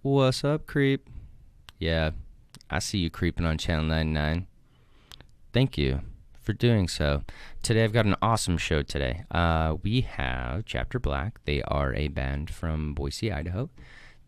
What's up, creep? Yeah, I see you creeping on Channel 99. Thank you for doing so. Today I've got an awesome show today. We have Chapter Black. They are a band from Boise, Idaho.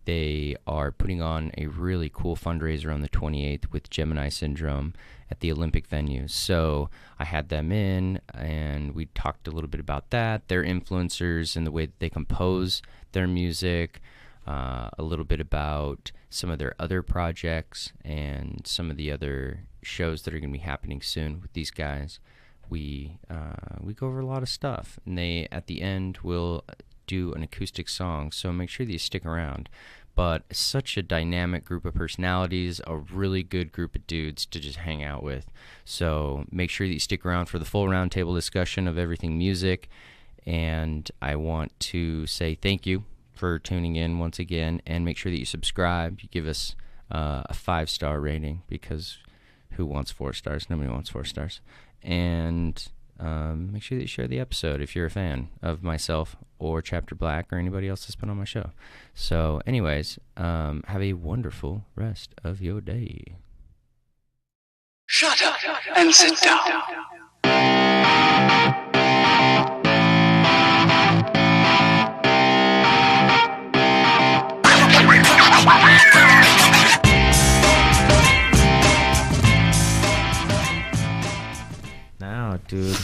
They are putting on a really cool fundraiser on the 28th with Gemini Syndrome at the Olympic venue. So I had them in, and we talked a little bit about that, their influencers and the way that they compose their music, a little bit about some of their other projects and some of the other shows that are going to be happening soon with these guys. We go over a lot of stuff, and they at the end will do an acoustic song, so make sure that you stick around. But such a dynamic group of personalities, a really good group of dudes to just hang out with. So make sure that you stick around for the full roundtable discussion of everything music. And I want to say thank you for tuning in once again, and make sure that you subscribe. You give us a 5-star rating, because who wants 4 stars? Nobody wants 4 stars. And make sure that you share the episode if you're a fan of myself or Chapter Black or anybody else that's been on my show. So anyways, have a wonderful rest of your day. Shut up and sit down. Now, dude.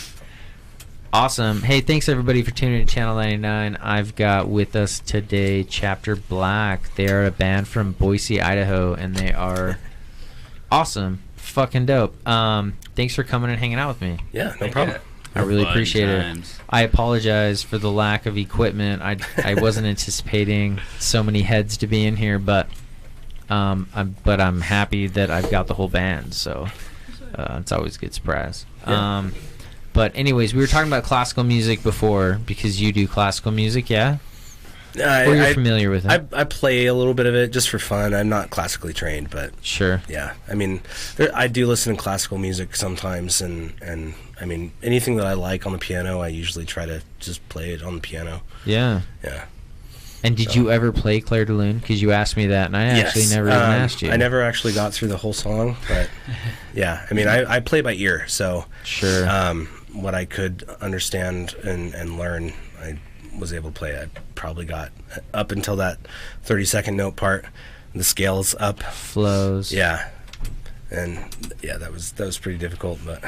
Awesome. Hey, thanks everybody for tuning in to Channel 99. I've got with us today Chapter Black. They are a band from Boise, Idaho, and they are awesome. Fucking dope. Thanks for coming and hanging out with me. Yeah, no problem. I really appreciate it. I apologize for the lack of equipment. I wasn't anticipating so many heads to be in here, but I'm happy that I've got the whole band, so it's always a good surprise. Yeah. But anyways, we were talking about classical music before, because you do classical music, yeah? Or you're familiar with it? I play a little bit of it just for fun. I'm not classically trained, but sure. Yeah, I mean, I do listen to classical music sometimes, and I mean, anything that I like on the piano, I usually try to just play it on the piano. Yeah. Yeah. And did you ever play Clair de Lune? Because you asked me that, and I actually never even asked you. I never actually got through the whole song, but yeah, I mean, I play by ear, so sure. What I could understand and learn, I was able to play. I probably got up until that 30-second note part. The scales up, flows. Yeah, and yeah, that was pretty difficult, but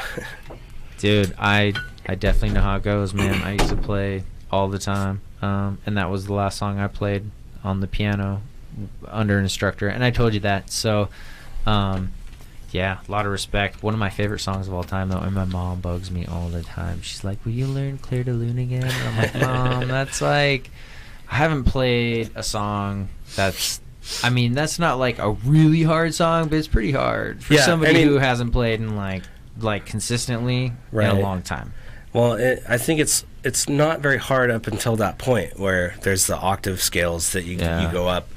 dude, I definitely know how it goes, man. I used to play all the time, and that was the last song I played on the piano under an instructor, and I told you that. So yeah, a lot of respect. One of my favorite songs of all time, though, and my mom bugs me all the time. She's like, will you learn Clair de Lune again? And I'm like, Mom, that's like, I haven't played a song that's not like a really hard song, but it's pretty hard for somebody who hasn't played in like consistently in a long time. Well, I think it's not very hard up until that point where there's the octave scales that you go up.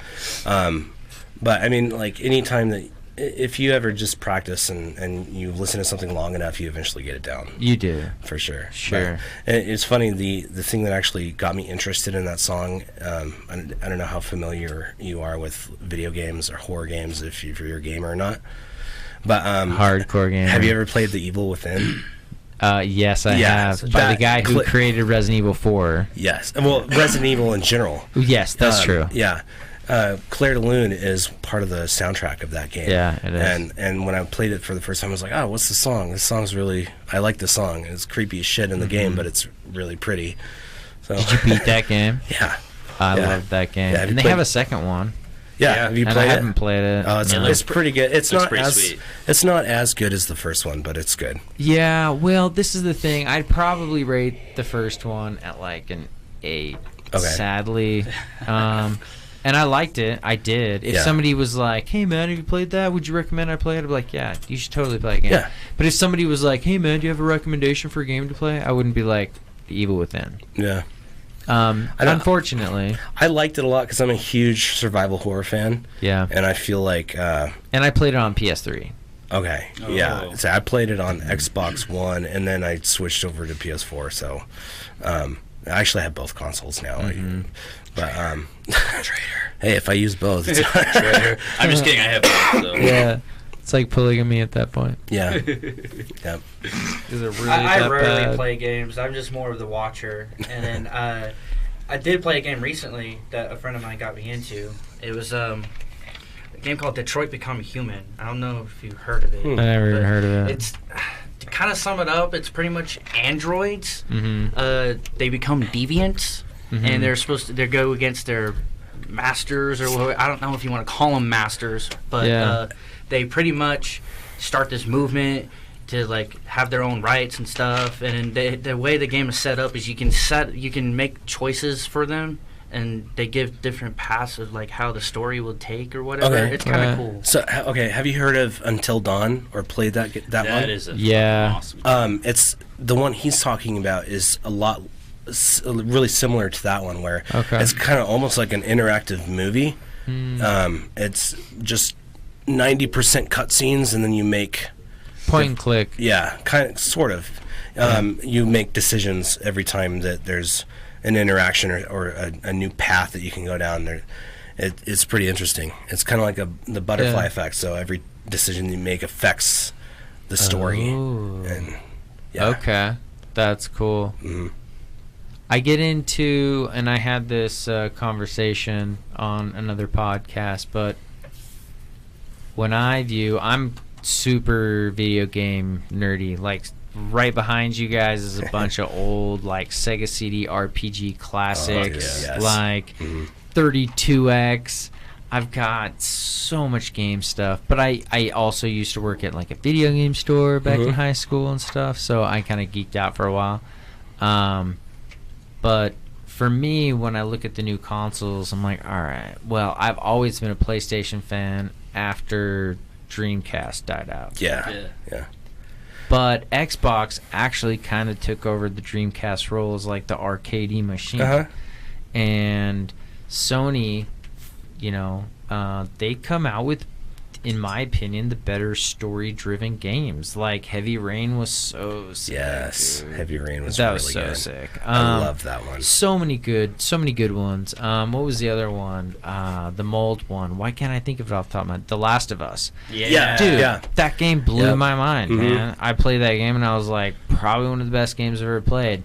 But I mean, like, anytime that, if you ever just practice and you listen to something long enough, you eventually get it down. You do. For sure. Sure. But it's funny, the thing that actually got me interested in that song, I don't know how familiar you are with video games or horror games, if you're a gamer or not. But hardcore gamer. Have you ever played The Evil Within? Yes, I have. By the guy who created Resident Evil 4. Yes. Well, Resident Evil in general. Yes, that's true. Yeah. Clair de Lune is part of the soundtrack of that game. Yeah, it is. And when I played it for the first time, I was like, oh, what's the song? This song's really, I like the song. It's creepy as shit in the game, but it's really pretty. So. Did you beat that game? Yeah. I loved that game. And they have a second one. Yeah, have you played it? I haven't played it. Oh, it's pretty good. It's not sweet. It's not as good as the first one, but it's good. Yeah, well, this is the thing. I'd probably rate the first one at like an 8. Okay. Sadly. And I liked it. I did. If somebody was like, hey, man, have you played that? Would you recommend I play it? I'd be like, yeah, you should totally play a game. Yeah. But if somebody was like, hey, man, do you have a recommendation for a game to play? I wouldn't be like, The Evil Within. Yeah. Unfortunately. I liked it a lot because I'm a huge survival horror fan. Yeah. And I feel like... and I played it on PS3. Okay. Oh. Yeah. So I played it on Xbox One, and then I switched over to PS4, so... I actually have both consoles now. Mm-hmm. But traitor. Hey, if I use both, it's I'm just kidding. I have both. So. Yeah. It's like polygamy at that point. yeah. Yep. Is it really I that rarely bad? play games. I'm just more of the watcher. And then I did play a game recently that a friend of mine got me into. It was a game called Detroit Become Human. I don't know if you've heard of it. I never even heard of it. It's to kind of sum it up. It's pretty much androids. Mm-hmm. They become deviants, and they're supposed to go against their masters or whatever. I don't know if you want to call them masters, but they pretty much start this movement to like have their own rights and stuff. And the way the game is set up is you can make choices for them, and they give different paths of like how the story will take or whatever. Okay. It's kind of cool. So, okay, have you heard of Until Dawn or played that one? That is a Yeah. fucking awesome. It's the one he's talking about is a lot really similar to that one, where it's kind of almost like an interactive movie. It's just 90% cutscenes, and then you make Point and click. Yeah, kind of, sort of. You make decisions every time that there's an interaction or a new path that you can go down. There, it's pretty interesting. It's kind of like the butterfly effect. So every decision you make affects the story. Oh. And Okay, that's cool. Mhm. I get into, and I had this conversation on another podcast, but when I'm super video game nerdy. Like right behind you guys is a bunch of old like Sega CD RPG classics, yes. like 32X. I've got so much game stuff, but I also used to work at like a video game store back in high school and stuff, so I kind of geeked out for a while. But for me, when I look at the new consoles, I'm like, all right, well, I've always been a PlayStation fan after Dreamcast died out. Yeah. But Xbox actually kind of took over the Dreamcast role as like the arcadey machine. And Sony, they come out with, in my opinion, the better story-driven games. Like Heavy Rain was so sick. Yes, dude. Heavy Rain was that really was so good. sick. I love that one. So many good ones. What was the other one? The mold one. Why can't I think of it off the top of my head? The Last of Us. Yeah, Dude, yeah. that game blew Yep. my mind, man. I played that game and I was like, probably one of the best games I've ever played.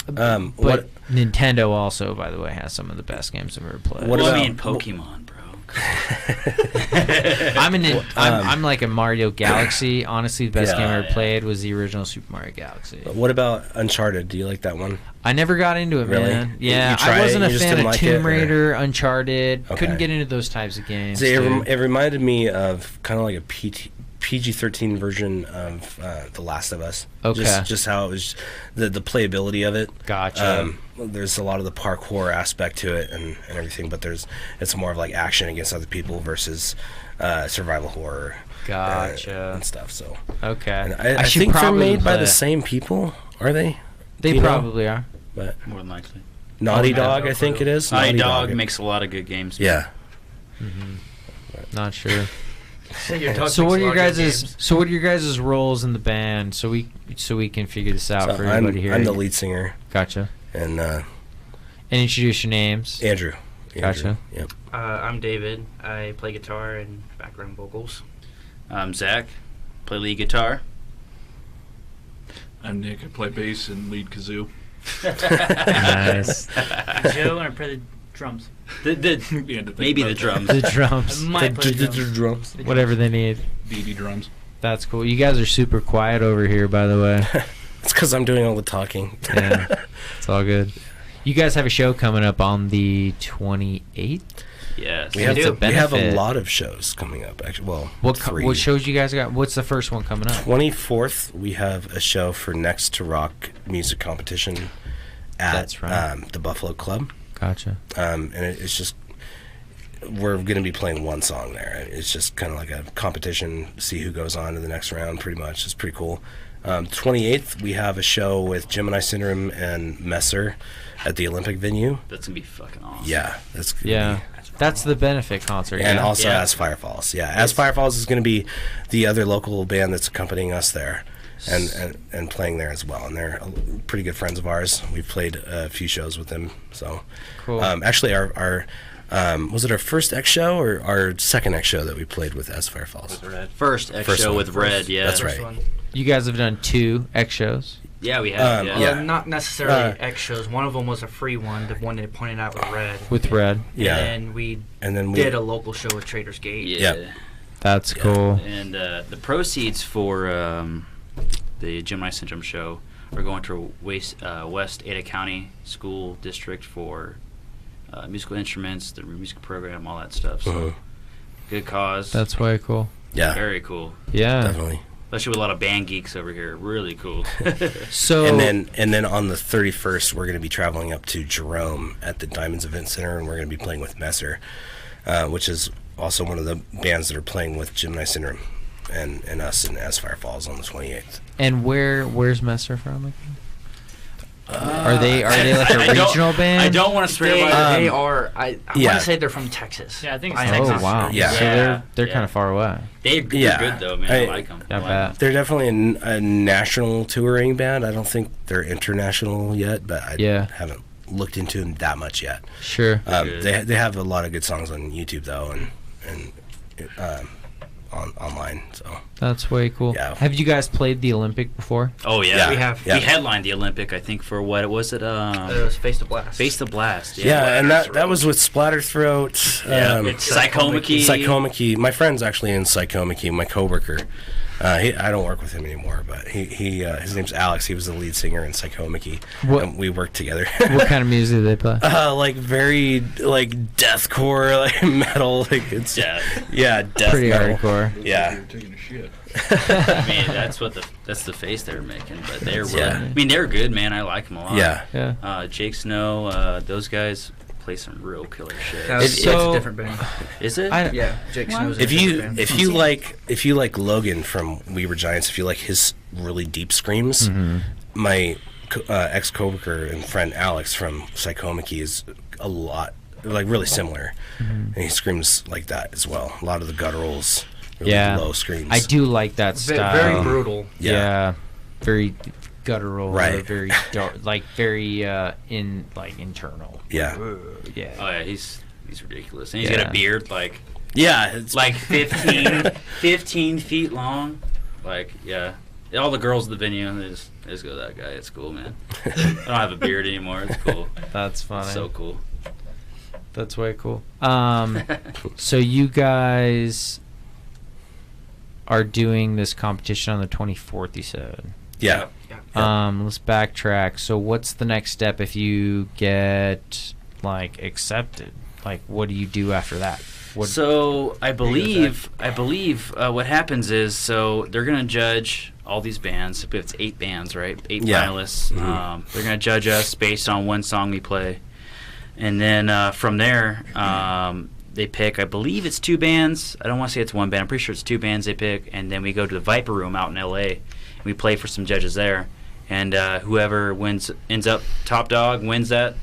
But Nintendo also, by the way, has some of the best games I've ever played. What Well, about- I mean, Pokemon, bro. I'm like a Mario Galaxy. Honestly, the best game I ever Yeah. played was the original Super Mario Galaxy. What about Uncharted? Do you like that one? I never got into it, Really? man. You Yeah, tried I wasn't it, a you just fan didn't of like it, Tomb or- Raider, Uncharted. Okay. Couldn't get into those types of games. See, dude. it reminded me of kind of like a PG-13 version of The Last of Us. Okay. Just how it was, the playability of it. Gotcha. There's a lot of the parkour aspect to it and everything, but it's more of like action against other people versus survival horror. Gotcha. And stuff. So. Okay. And I should think they're probably made by play the it. same people. Are they? They Do you know? probably are. But More than likely. Naughty Oh, Dog, no I think clue. it is. Naughty Dog makes a lot of good games. Yeah. Not sure. Your dog So what are makes your a lot of good guys' games. So what are your guys' roles in the band? So we can figure this out So for everybody here. I'm the lead singer, Gotcha. and And introduce your names. Andrew. Gotcha. Yep. I'm David. I play guitar and background vocals. I'm Zach. Play lead guitar. I'm Nick. I play bass and lead kazoo. Nice. Joe, and I play the drums. Maybe the drums. The drums. Might play the drums. Drums. Whatever they need. DD drums. That's cool. You guys are super quiet over here, by the way. It's because I'm doing all the talking. Yeah. It's all good. You guys have a show coming up on the 28th? Yes. We have It's a we have a benefit. lot of shows coming up. Actually, well, What three. what shows you guys got? What's the first one coming up? 24th, we have a show for Next to Rock music competition at That's right. the Buffalo Club. Gotcha. And it's just, we're going to be playing one song there. It's just kind of like a competition, see who goes on to the next round, pretty much. It's pretty cool. 28th, we have a show with Gemini Syndrome and Messer at the Olympic venue. That's going to be fucking awesome. Yeah, that's gonna Yeah. be- That's the benefit concert. and yeah? also Yeah. As Fire Falls. Yeah, As Fire Falls is going to be the other local band that's accompanying us there and playing there as well. And they're pretty good friends of ours. We've played a few shows with them. So Cool. actually, our Was it our first X show or our second X show that we played with As Fire Falls? First X First show one. with Red, yeah. That's First right. one. You guys have done 2 X shows. Yeah, we have. Yeah. Well, not necessarily X shows. One of them was a free one, the one they pointed out with Red. With Red. Yeah. And we And then did a local show with Trader's Gate. Yeah. Yeah. That's cool. And the proceeds for the Gemini Syndrome show are going to West Ada County School District for musical instruments, the music program, all that stuff. So good cause. That's way cool. Yeah, Very cool. Yeah. definitely. Especially with a lot of band geeks over here. Really cool. So And then on the 31st, we're going to be traveling up to Jerome at the Diamonds Event Center, and we're going to be playing with Messer, which is also one of the bands that are playing with Gemini Syndrome and us and As Fire Falls on the 28th. And where's Messer from again? Are they like a I don't- regional band? I don't want to swear by They are. I yeah. want to say they're from Texas. Yeah, I think it's am Oh Texas. wow. Yeah. So they're Yeah. kind of far away. They're Yeah. good though, man. I like them. Not bad. They're definitely a national touring band. I don't think they're international yet, but I haven't looked into them that much yet. Sure. Good. They have a lot of good songs on YouTube though, and online. So That's way cool. Yeah. Have you guys played the Olympic before? Oh yeah, Yeah. We have. Yeah. We headlined the Olympic, I think, for what was it? It was Face the Blast. Face the Blast. yeah, and that was with Splatterthroat. It's Psychomachy. Psychomachy. My friend's actually in Psychomachy. My coworker. I don't work with him anymore, but his name's Alex. He was the lead singer in Psychomachy. What- And we worked together. What kind of music do they play? Like very like deathcore, like metal. Like it's death Pretty metal. hardcore. Yeah. You're taking a shit. I mean, that's the face they were making, but they're really, Yeah. I mean, they're good, man. I like them a lot. Yeah. Yeah. Jake Snow, those guys play some real killer shit. That's So- a different band. Is it? Yeah, Jake Snow's a If different you band. if you like Logan from We Were Giants, if you like his really deep screams, my ex coworker and friend Alex from Psychomachy is a lot like really similar, and he screams like that as well. A lot of the gutturals, really Yeah. low screams. I do like that style. Very brutal. Yeah. Very guttural. Right. Very dark, like very internal. Yeah, Yeah. Oh yeah, he's ridiculous, and he's Yeah. got a beard like it's like 15 feet long. Like yeah, all the girls at the venue they just go that guy. It's cool, man. I don't have a beard anymore. It's cool. That's funny. It's so cool. That's way cool. So you guys are doing this competition on the 24th, you said. yeah. Let's backtrack. So what's the next step if you get like accepted? Like what do you do after that? What So I believe what happens is so they're gonna judge all these bands. If it's 8 bands, right? 8 Yeah. finalists. They're gonna judge us based on one song we play, and then from there they pick. I believe it's 2 bands. I don't want to say it's one band. I'm pretty sure it's 2 bands they pick, and then we go to the Viper Room out in L.A. and we play for some judges there. And whoever ends up top dog wins that.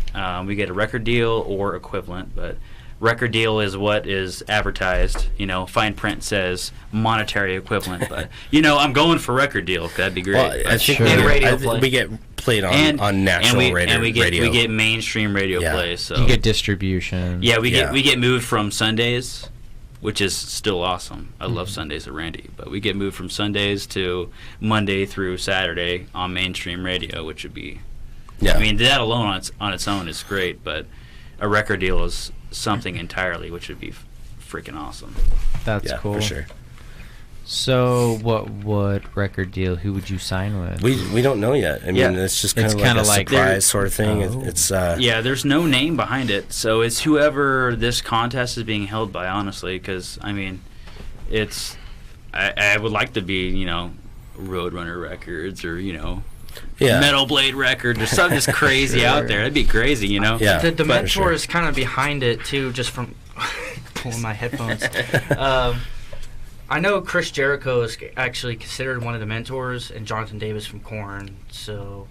We get a record deal or equivalent, but record deal is what is advertised. You know, fine print says monetary equivalent, but I'm going for record deal. That'd be great. Well, I But- think Sure. And radio I think play. we get played on national radio. we get mainstream radio Yeah. play. So you get distribution. yeah, we Yeah. get moved from Sundays, which is still awesome. I love Sundays at Randy, but we get moved from Sundays to Monday through Saturday on mainstream radio, which would be. Yeah. I mean, that alone on its own is great, but a record deal is something entirely, which would be freaking awesome. That's yeah, cool. for sure. So what record deal? Who would you sign with? We don't know yet. I mean, Yeah. it's just It's kind of kinda like a like- surprise sort of thing. Oh. It's Yeah, there's no name behind it, so it's whoever this contest is being held by. Honestly, because I mean, it's I would like to be Roadrunner Records or yeah. Metal Blade Records or something just crazy out there. That'd be crazy, Yeah. The for mentor sure. is kind of behind it too, just from pulling my headphones. I know Chris Jericho is actually considered one of the mentors, and Jonathan Davis from Korn. So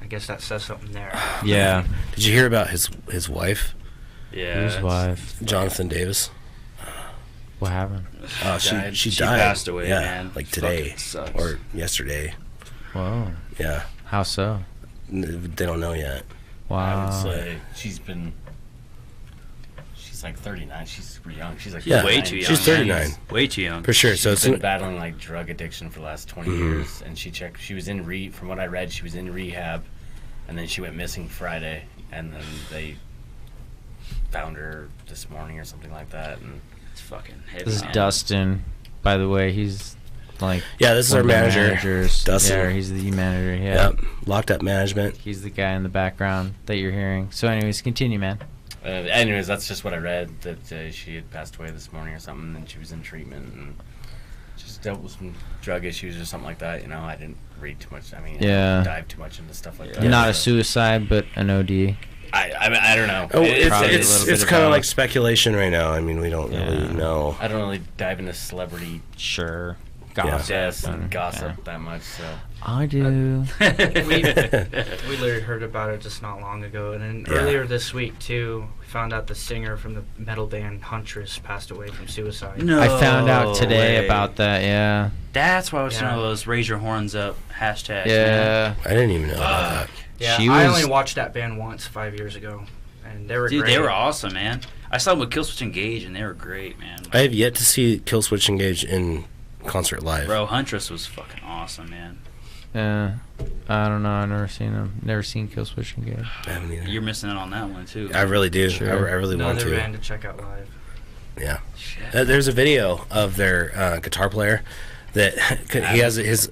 I guess that says something there. Yeah. Did you hear about his wife, Yeah. Whose it's- wife? Jonathan Davis? What happened? She She died. passed away, yeah, man. like Fucking today sucks. or yesterday. Whoa. Yeah, How so? they don't know yet. I would Wow. say she's like 39. She's super young. She's like Yeah. Way too young. She's 39. Way too young. For sure. She's So it's been battling like drug addiction for the last 20 Mm-hmm. years, and she was in from what I read, she was in rehab, and then she went missing Friday, and then they found her this morning or something like that. And It's fucking heavy. This is man. Dustin, by the way. He's like yeah, this is one our of the manager, managers. Dustin. Yeah, he's the manager. Yeah. Yep. Locked up management. He's the guy in the background that you're hearing. So, anyways, continue, man. anyways, that's just what I read, that she had passed away this morning or something, and she was in treatment and just dealt with some drug issues or something like that. You know, I didn't read too much. I mean, Yeah. I didn't dive too much into stuff like that. Not a So suicide, but an OD. I don't know. Oh, Probably a it's little bit of kind of like both. speculation right now. I mean, we don't Yeah. really know. I don't really dive into celebrity Sure. deaths and Okay. gossip that much. So I do. We literally heard about it just not long ago, and then Yeah. earlier this week too, we found out the singer from the metal band Huntress passed away from suicide. No I found out today way. about that. Yeah. That's why I was Yeah. doing those raise your horns up hashtags. man. Yeah. I didn't even know about that. Yeah, She I was- only watched that band once 5 years ago, and they were Dude, great. they were awesome, man. I saw them with Killswitch Engage, and they were great, man. I have yet to see Killswitch Engage in concert live. Bro, Huntress was fucking awesome, man. Yeah. I don't know. I've never seen him. Never seen Killswitch Engage. I haven't either. You're missing out on that one, too. I really do. Sure. I really want Another to. band to check out live. Yeah. Shit. There's a video of their guitar player that he has his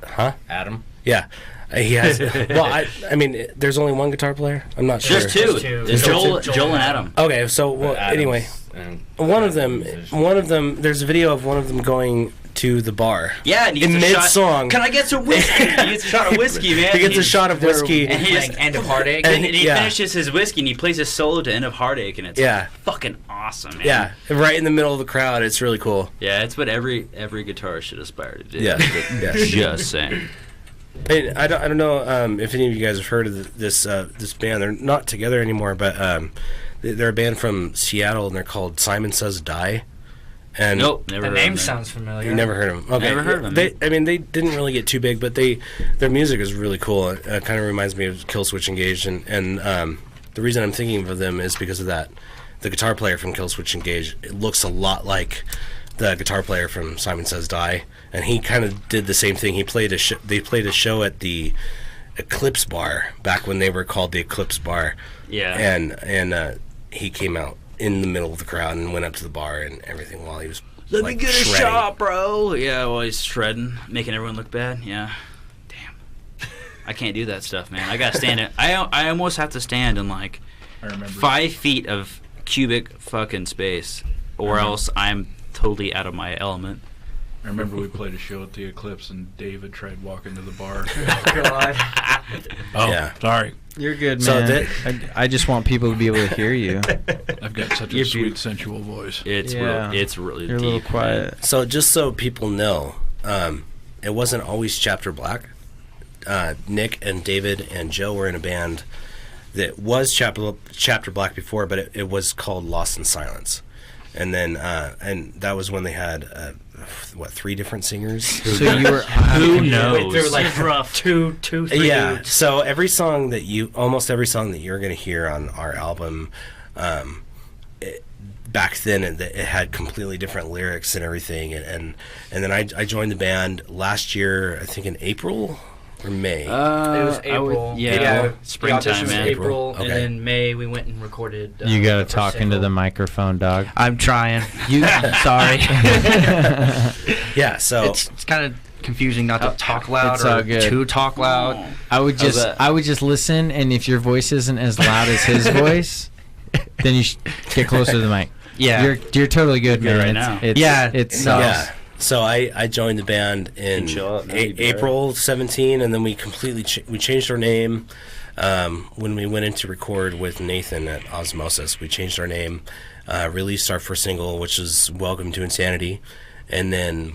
Adam. Yeah. He has. Well, I mean, there's only one guitar player. I'm not sure. There's two. There's two. There's Joel Joel and Adam. Okay, so well, Adam's anyway, and one of them. musician. There's a video of one of them going to the bar. Yeah, and he gets In a shot. mid-song. Can I get some whiskey? He gets a shot of whiskey, man. He gets a shot of whiskey. And he just, End of Heartache. And- and he yeah. finishes his whiskey, and he plays his solo to End of Heartache, and it's Yeah. fucking awesome, man. Yeah, right in the middle of the crowd. It's really cool. Yeah, it's what every guitarist should aspire to do. Yeah. Yeah. Just saying. And I don't know if any of you guys have heard of this band. They're not together anymore, but they're a band from Seattle, and they're called Simon Says Die. And Nope, never The heard name of them. sounds familiar. you never heard of them. Okay, Never heard of them. They didn't really get too big, but their music is really cool. It kind of reminds me of Killswitch Engage, and the reason I'm thinking of them is because of that. The guitar player from Killswitch Engage, it looks a lot like the guitar player from Simon Says Die, and he kind of did the same thing. They played a show at the Eclipse Bar back when they were called the Eclipse Bar. Yeah. And he came out in the middle of the crowd and went up to the bar and everything while he was Let like, me get a shredding. shot, bro. Yeah, while he's shredding, making everyone look bad. Yeah. Damn. I can't do that stuff, man. I gotta stand it. I almost have to stand in like I remember. 5 feet of cubic fucking space, or else I'm totally out of my element. I remember we played a show at the Eclipse, and David tried walking to the bar. God. Oh, Yeah. sorry. You're good, So man. I just want people to be able to hear you. I've got such a You're sweet, beautiful. sensual voice. It's Yeah. it's really You're a deep. little quiet. So just so people know, it wasn't always Chapter Black. Nick and David and Joe were in a band that was Chapter Black before, but it was called Lost in Silence. And then and that was when they had 3 different singers. So you were. Who Wait, knows? there were like rough. two, three Yeah. dudes. So almost every song that you're going to hear on our album, back then it had completely different lyrics and everything. And then I joined the band last year, I think in April or May. It was April. yeah, The springtime, audition was man. April, Okay. and then May we went and recorded. You gotta the talk first into the single. microphone, dog. I'm trying. You sorry. Yeah. So it's kind of confusing not to talk loud It's all or good. to talk loud. I would How's just that? I would just listen, and if your voice isn't as loud as his voice, then you get closer to the mic. Yeah. You're totally good, You're man. good right now. It's, Yeah. it's yeah. So I joined the band in chill out, maybe, Barrett. April 17, and then we completely we changed our name when we went in to record with Nathan at Osmosis. We changed our name, released our first single, which is "Welcome to Insanity," and then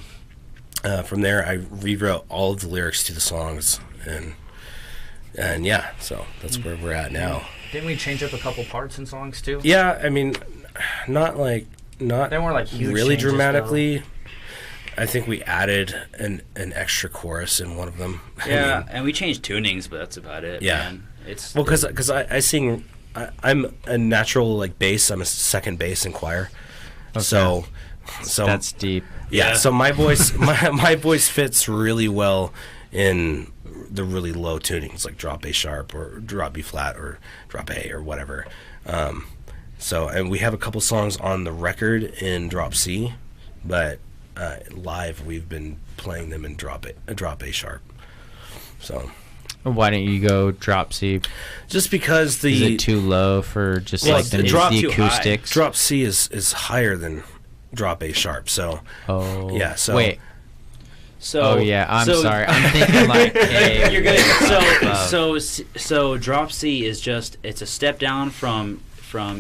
from there I rewrote all of the lyrics to the songs, and yeah, so that's where we're at now. Didn't we change up a couple parts in songs too? Yeah, I mean, not They weren't like huge really changes, dramatically. I think we added an extra chorus in one of them. I Yeah, mean, and we changed tunings, but that's about it. Yeah. man. It's well, because I sing I'm a natural like bass. I'm a second bass in choir. Okay. So that's deep. Yeah. So my voice my voice fits really well in the really low tunings like drop A sharp or drop B flat or drop A or whatever. So and we have a couple songs on the record in drop C, but live we've been playing them in drop A sharp. So why don't you go drop C? Just because is it too low for just like the acoustics? Drop C is higher than drop A sharp. So yeah. So wait. So I'm sorry. I'm thinking like A. You're good. So drop C is just it's a step down from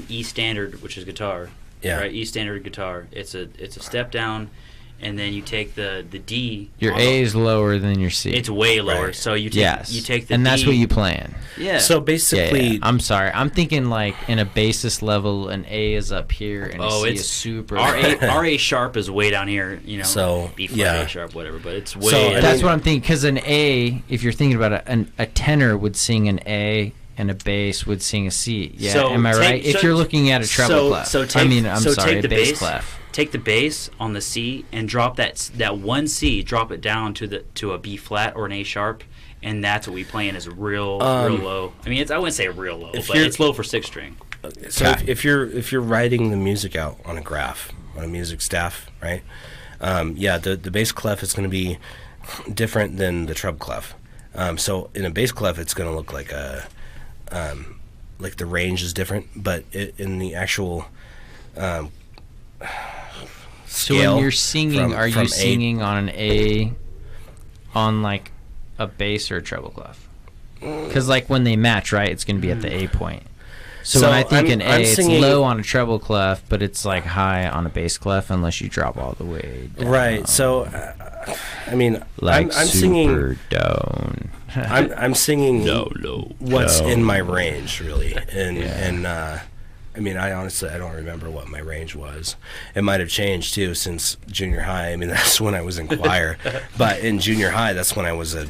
E standard, which is guitar. Yeah. Right. E standard guitar. It's a step down. And then you take the D. Your A is lower than your C. It's way lower. Right. So you take the and D. that's what you plan. Yeah. So basically, yeah. I'm sorry. I'm thinking like in a bassist level, an A is up here and a C is super. Our A sharp is way down here. You know. So B flat, A sharp, whatever. But it's way. So that's what I'm thinking. Because an A, if you're thinking about a tenor would sing an A. And a bass would sing a C. Yeah, so am I right? If you're looking at a treble clef. A bass clef. Take the bass on the C and drop that one C, drop it down to a B flat or an A sharp, and that's what we play in is real low. I mean, I wouldn't say real low, but it's low for 6-string. So if you're writing the music out on a graph on a music staff, right? The bass clef is going to be different than the treble clef. So in a bass clef, it's going to look like the range is different, but in the actual so when you're singing, are you singing on an A, on like a bass or a treble clef? Because like when they match, right, it's going to be at the A point. So when I think an A, it's low on a treble clef, but it's like high on a bass clef unless you drop all the way down. Right. So I mean, like I'm singing super down. I'm singing what's in my range, really, and I mean, I honestly don't remember what my range was. It might have changed too since junior high. I mean, that's when I was in choir, but in junior high, that's when I was a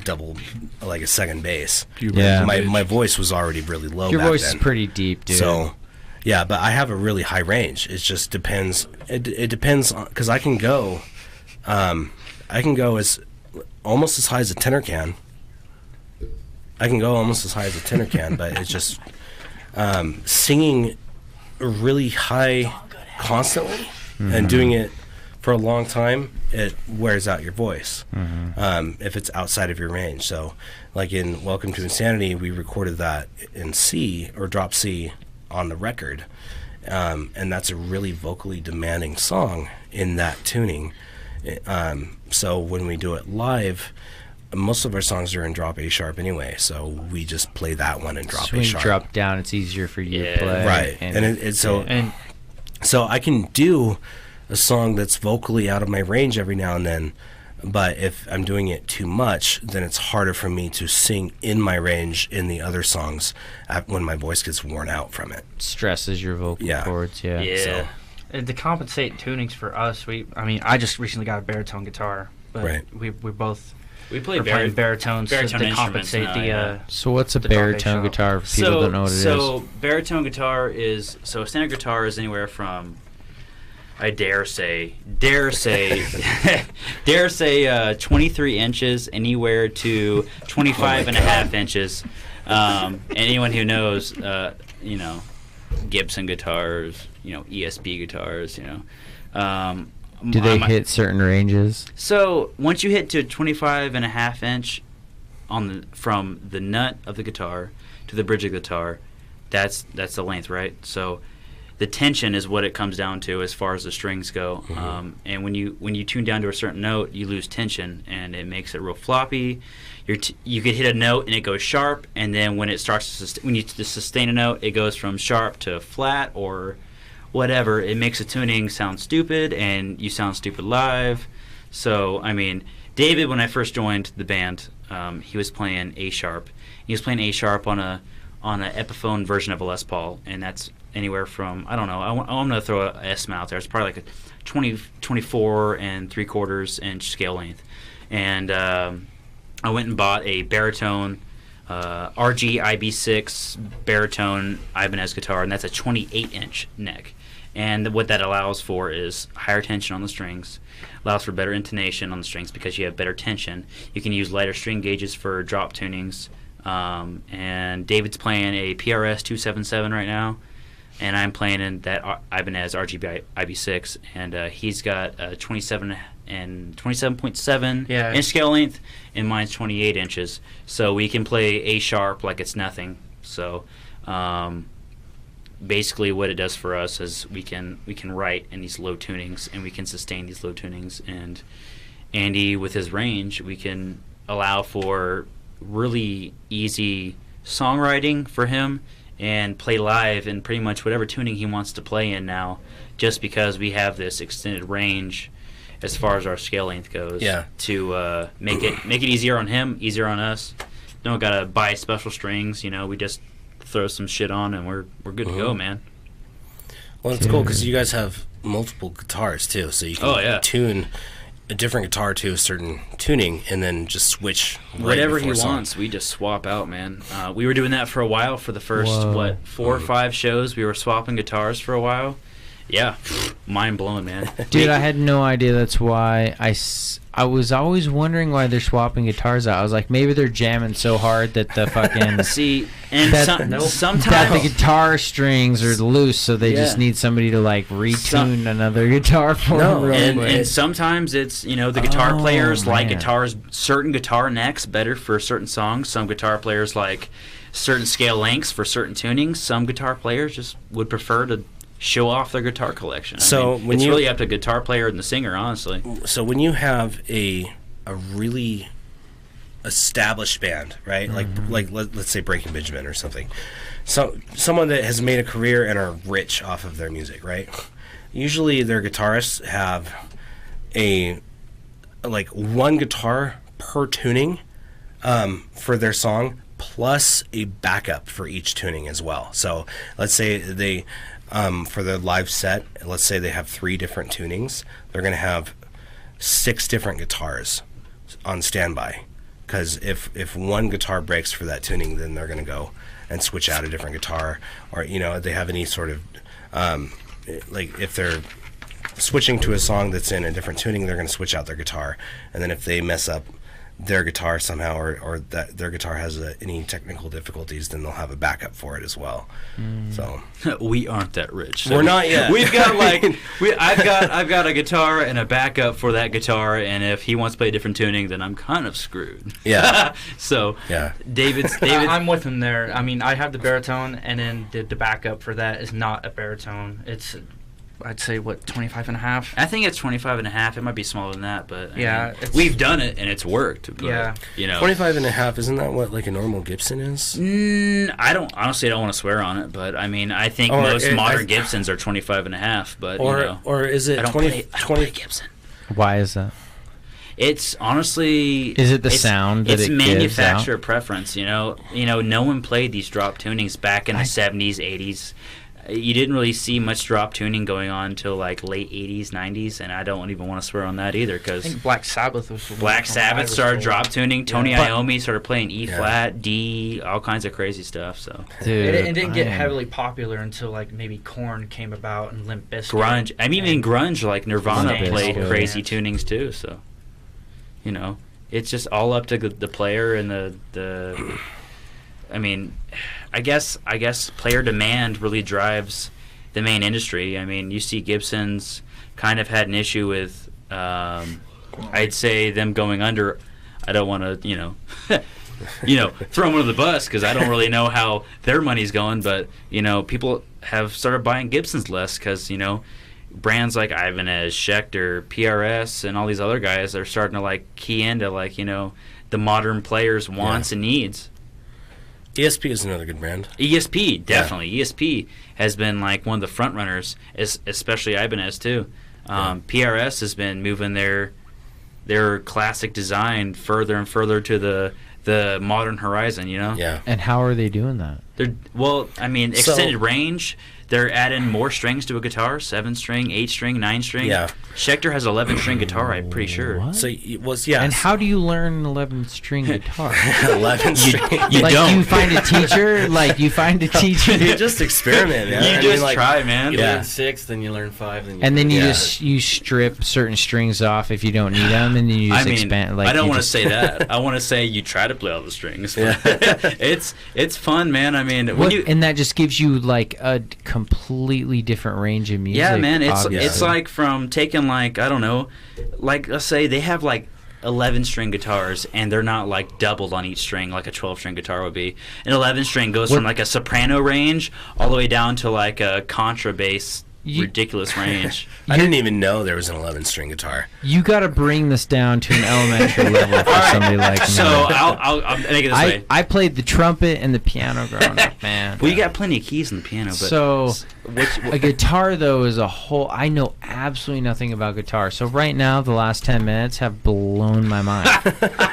double, like a second bass. Yeah, my voice was already really low. Your back voice then. is pretty deep, dude. So, yeah, but I have a really high range. It just depends. It depends because I can go as almost as high as a tenor can. I can go almost as high as a tenor can, but it's just singing really high constantly and doing it for a long time, it wears out your voice if it's outside of your range. So like in Welcome to Insanity, we recorded that in C or drop C on the record, and that's a really vocally demanding song in that tuning. So when we do it live, most of our songs are in drop A sharp anyway, so we just play that one in drop A sharp. So when you drop down, it's easier for you to play. Right, and so I can do a song that's vocally out of my range every now and then, but if I'm doing it too much, then it's harder for me to sing in my range in the other songs when my voice gets worn out from it. Stresses your vocal cords, So, to compensate tunings for us, I just recently got a baritone guitar, but we both... We play baritones to compensate the. So what's a baritone guitar? For people don't know what it is. So baritone guitar is a standard guitar is anywhere from, I dare say, 23 inches anywhere to 25 and a half inches. Anyone who knows, Gibson guitars, ESP guitars, Do they hit certain ranges? So once you hit to 25 and a half inch from the nut of the guitar to the bridge of the guitar, that's the length, right? So the tension is what it comes down to as far as the strings go. And when you tune down to a certain note, you lose tension, and it makes it real floppy. You could hit a note and it goes sharp, and then when it starts when you sustain a note, it goes from sharp to flat or whatever. It makes the tuning sound stupid, and you sound stupid live. So, I mean, David, when I first joined the band, he was playing A sharp. He was playing A sharp on a Epiphone version of a Les Paul, and that's anywhere from, I don't know, I'm going to throw a estimate out there. It's probably like a 24 3/4 inch scale length. And I went and bought a baritone RG IB6 baritone Ibanez guitar, and that's a 28-inch neck. And what that allows for is higher tension on the strings, allows for better intonation on the strings because you have better tension. You can use lighter string gauges for drop tunings. And David's playing a PRS 277 right now, and I'm playing in that Ibanez RGB IB6, and he's got a 27.7 inch scale length, and mine's 28 inches. So we can play A sharp like it's nothing. So basically what it does for us is we can write in these low tunings, and we can sustain these low tunings. And Andy, with his range, we can allow for really easy songwriting for him and play live in pretty much whatever tuning he wants to play in now, just because we have this extended range as far as our scale length goes. To make it easier on him, easier on us. Don't gotta buy special strings, we just throw some shit on and we're good to go, man. Well, it's cool because you guys have multiple guitars too, so you can tune a different guitar to a certain tuning and then just switch whatever he wants. We just swap out, man. We were doing that for a while. For the first 4 or 5 shows, we were swapping guitars for a while. Yeah, mind blowing, man. Dude, I had no idea. That's why I was always wondering why they're swapping guitars out. I was like, maybe they're jamming so hard that the fucking sometimes that the guitar strings are loose, so they just need somebody to like retune another guitar for them. And sometimes it's the guitar players like certain guitar necks better for certain songs. Some guitar players like certain scale lengths for certain tunings. Some guitar players just would prefer to show off their guitar collection. It's really up to the guitar player and the singer, honestly. So when you have a really established band, right? Like let's say Breaking Benjamin or something. So someone that has made a career and are rich off of their music, right? Usually their guitarists have one guitar per tuning for their song, plus a backup for each tuning as well. So let's say they for their live set, let's say they have 3 different tunings, they're going to have 6 different guitars on standby. Because if one guitar breaks for that tuning, then they're going to go and switch out a different guitar. Or, they have any sort of, if they're switching to a song that's in a different tuning, they're going to switch out their guitar. And then if they mess up their guitar somehow, or that their guitar has any technical difficulties, then they'll have a backup for it as well. So we aren't that rich. So we're not yet. We've got I've got a guitar and a backup for that guitar, and if he wants to play a different tuning, then I'm kind of screwed. Yeah. So David. I'm with him there. I mean, I have the baritone, and then the backup for that is not a baritone. It's I'd say 25 and a half. I think it's 25 and a half. It might be smaller than that, but I mean, we've done it and it's worked. But, 25 and a half, isn't that what like a normal Gibson is? I don't want to swear on it, but I mean, I think most modern Gibsons are 25 and a half, but or is it 20 Gibson? Why is that? It's honestly, is it the sound that it's it manufacturer gives out? Preference, no one played these drop tunings back in the 70s, 80s. You didn't really see much drop tuning going on until like late 80s, 90s, and I don't even want to swear on that either, because I think Black Sabbath started drop tuning. Tony Iommi started playing E flat, D, all kinds of crazy stuff. So Dude, it didn't get heavily popular until like maybe Korn came about and Limp Bizkit. Grunge. I mean, even grunge, like Nirvana played crazy tunings too. So it's just all up to the player and the. I mean, I guess player demand really drives the main industry. I mean, you see Gibson's kind of had an issue with, I'd say, them going under. I don't want to, throw them under the bus because I don't really know how their money's going. But people have started buying Gibsons less because brands like Ibanez, Schecter, PRS, and all these other guys are starting to like key into the modern players' wants and needs. ESP is another good brand. ESP, definitely. Yeah. ESP has been like one of the front runners, especially Ibanez too. PRS has been moving their classic design further and further to the modern horizon. Yeah. And how are they doing that? Extended range. they're adding more strings to a guitar, 7-string, 8-string, 9-string. Yeah. Schecter has 11-string guitar, I'm pretty sure. What? So it was, yeah. And how do you learn an 11-string guitar? 11 string. You like don't. you find a teacher? Like you find a teacher? You just experiment, man. You I mean, just like, try, man. You Yeah. learn 6, then you learn 5, then you And then you Yeah. just you strip certain strings off if you don't need them, and then you just I mean, expand. Like I don't you want to just- say that. I want to say you try to play all the strings. Yeah. It's fun, man. I mean, when What, you and that just gives you like a completely different range of music. yeah, man. It's obviously. like from taking like I don't know, like let's say they have like 11-string guitars and they're not like doubled on each string like a 12-string guitar would be. An 11-string goes from like a soprano range all the way down to like a contrabass ridiculous range. I didn't even know there was an 11-string guitar. You got to bring this down to an elementary level for somebody like me. So I'll make it this way. I played the trumpet and the piano growing up, man. Well, you got plenty of keys in the piano, but So a guitar though is a whole. I know absolutely nothing about guitar. So right now, the last 10 minutes have blown my mind.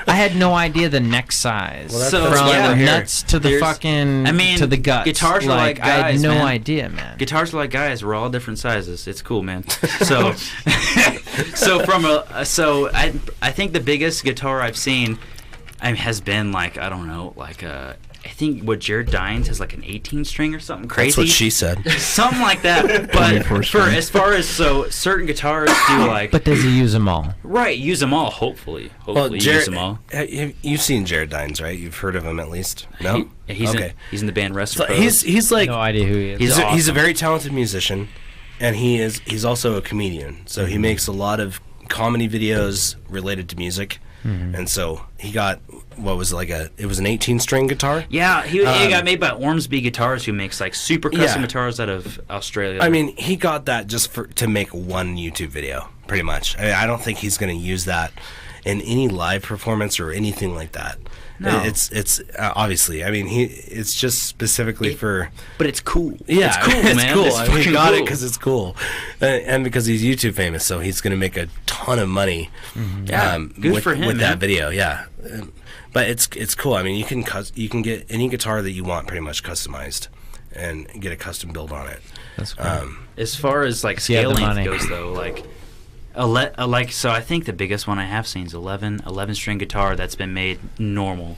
I had no idea the neck size. Well, that's- So, from yeah, the here. nuts to the There's- fucking. I mean, to the guts. guitars are like I had guys, no man. idea, man. guitars are like guys. We're all different sizes. It's cool, man. So, I think the biggest guitar I've seen has been like I don't know, like I think what Jared Dines has like an 18-string or something crazy. That's what she said. Something like that. But for as far as certain guitars do like But does he use them all? right, use them all. Hopefully, use them all. You've seen Jared Dines, right? You've heard of him at least. No. He's okay. he's in the band Rest So of he's like No idea who he is. he's a awesome. very talented musician, and he's also a comedian. So he makes a lot of comedy videos related to music, and so he got what was like it was an 18-string guitar. Yeah, he got made by Ormsby Guitars, who makes like super custom Yeah. guitars out of Australia. I mean, he got that just to make one YouTube video, pretty much. I don't think he's going to use that in any live performance or anything like that. No. It's obviously. I mean, it's just specifically for. but it's cool. Yeah, it's cool, it's man. cool. It's I mean, he fucking got it cool. because it's cool, and because he's YouTube famous, so he's going to make a ton of money. Yeah, good with, for him, with man. that video. Yeah, but it's cool. I mean, you can get any guitar that you want pretty much customized, and get a custom build on it. That's cool. As far as like you have scale the length money. goes, though, like so I think the biggest one I have seen is 11-string guitar that's been made normal.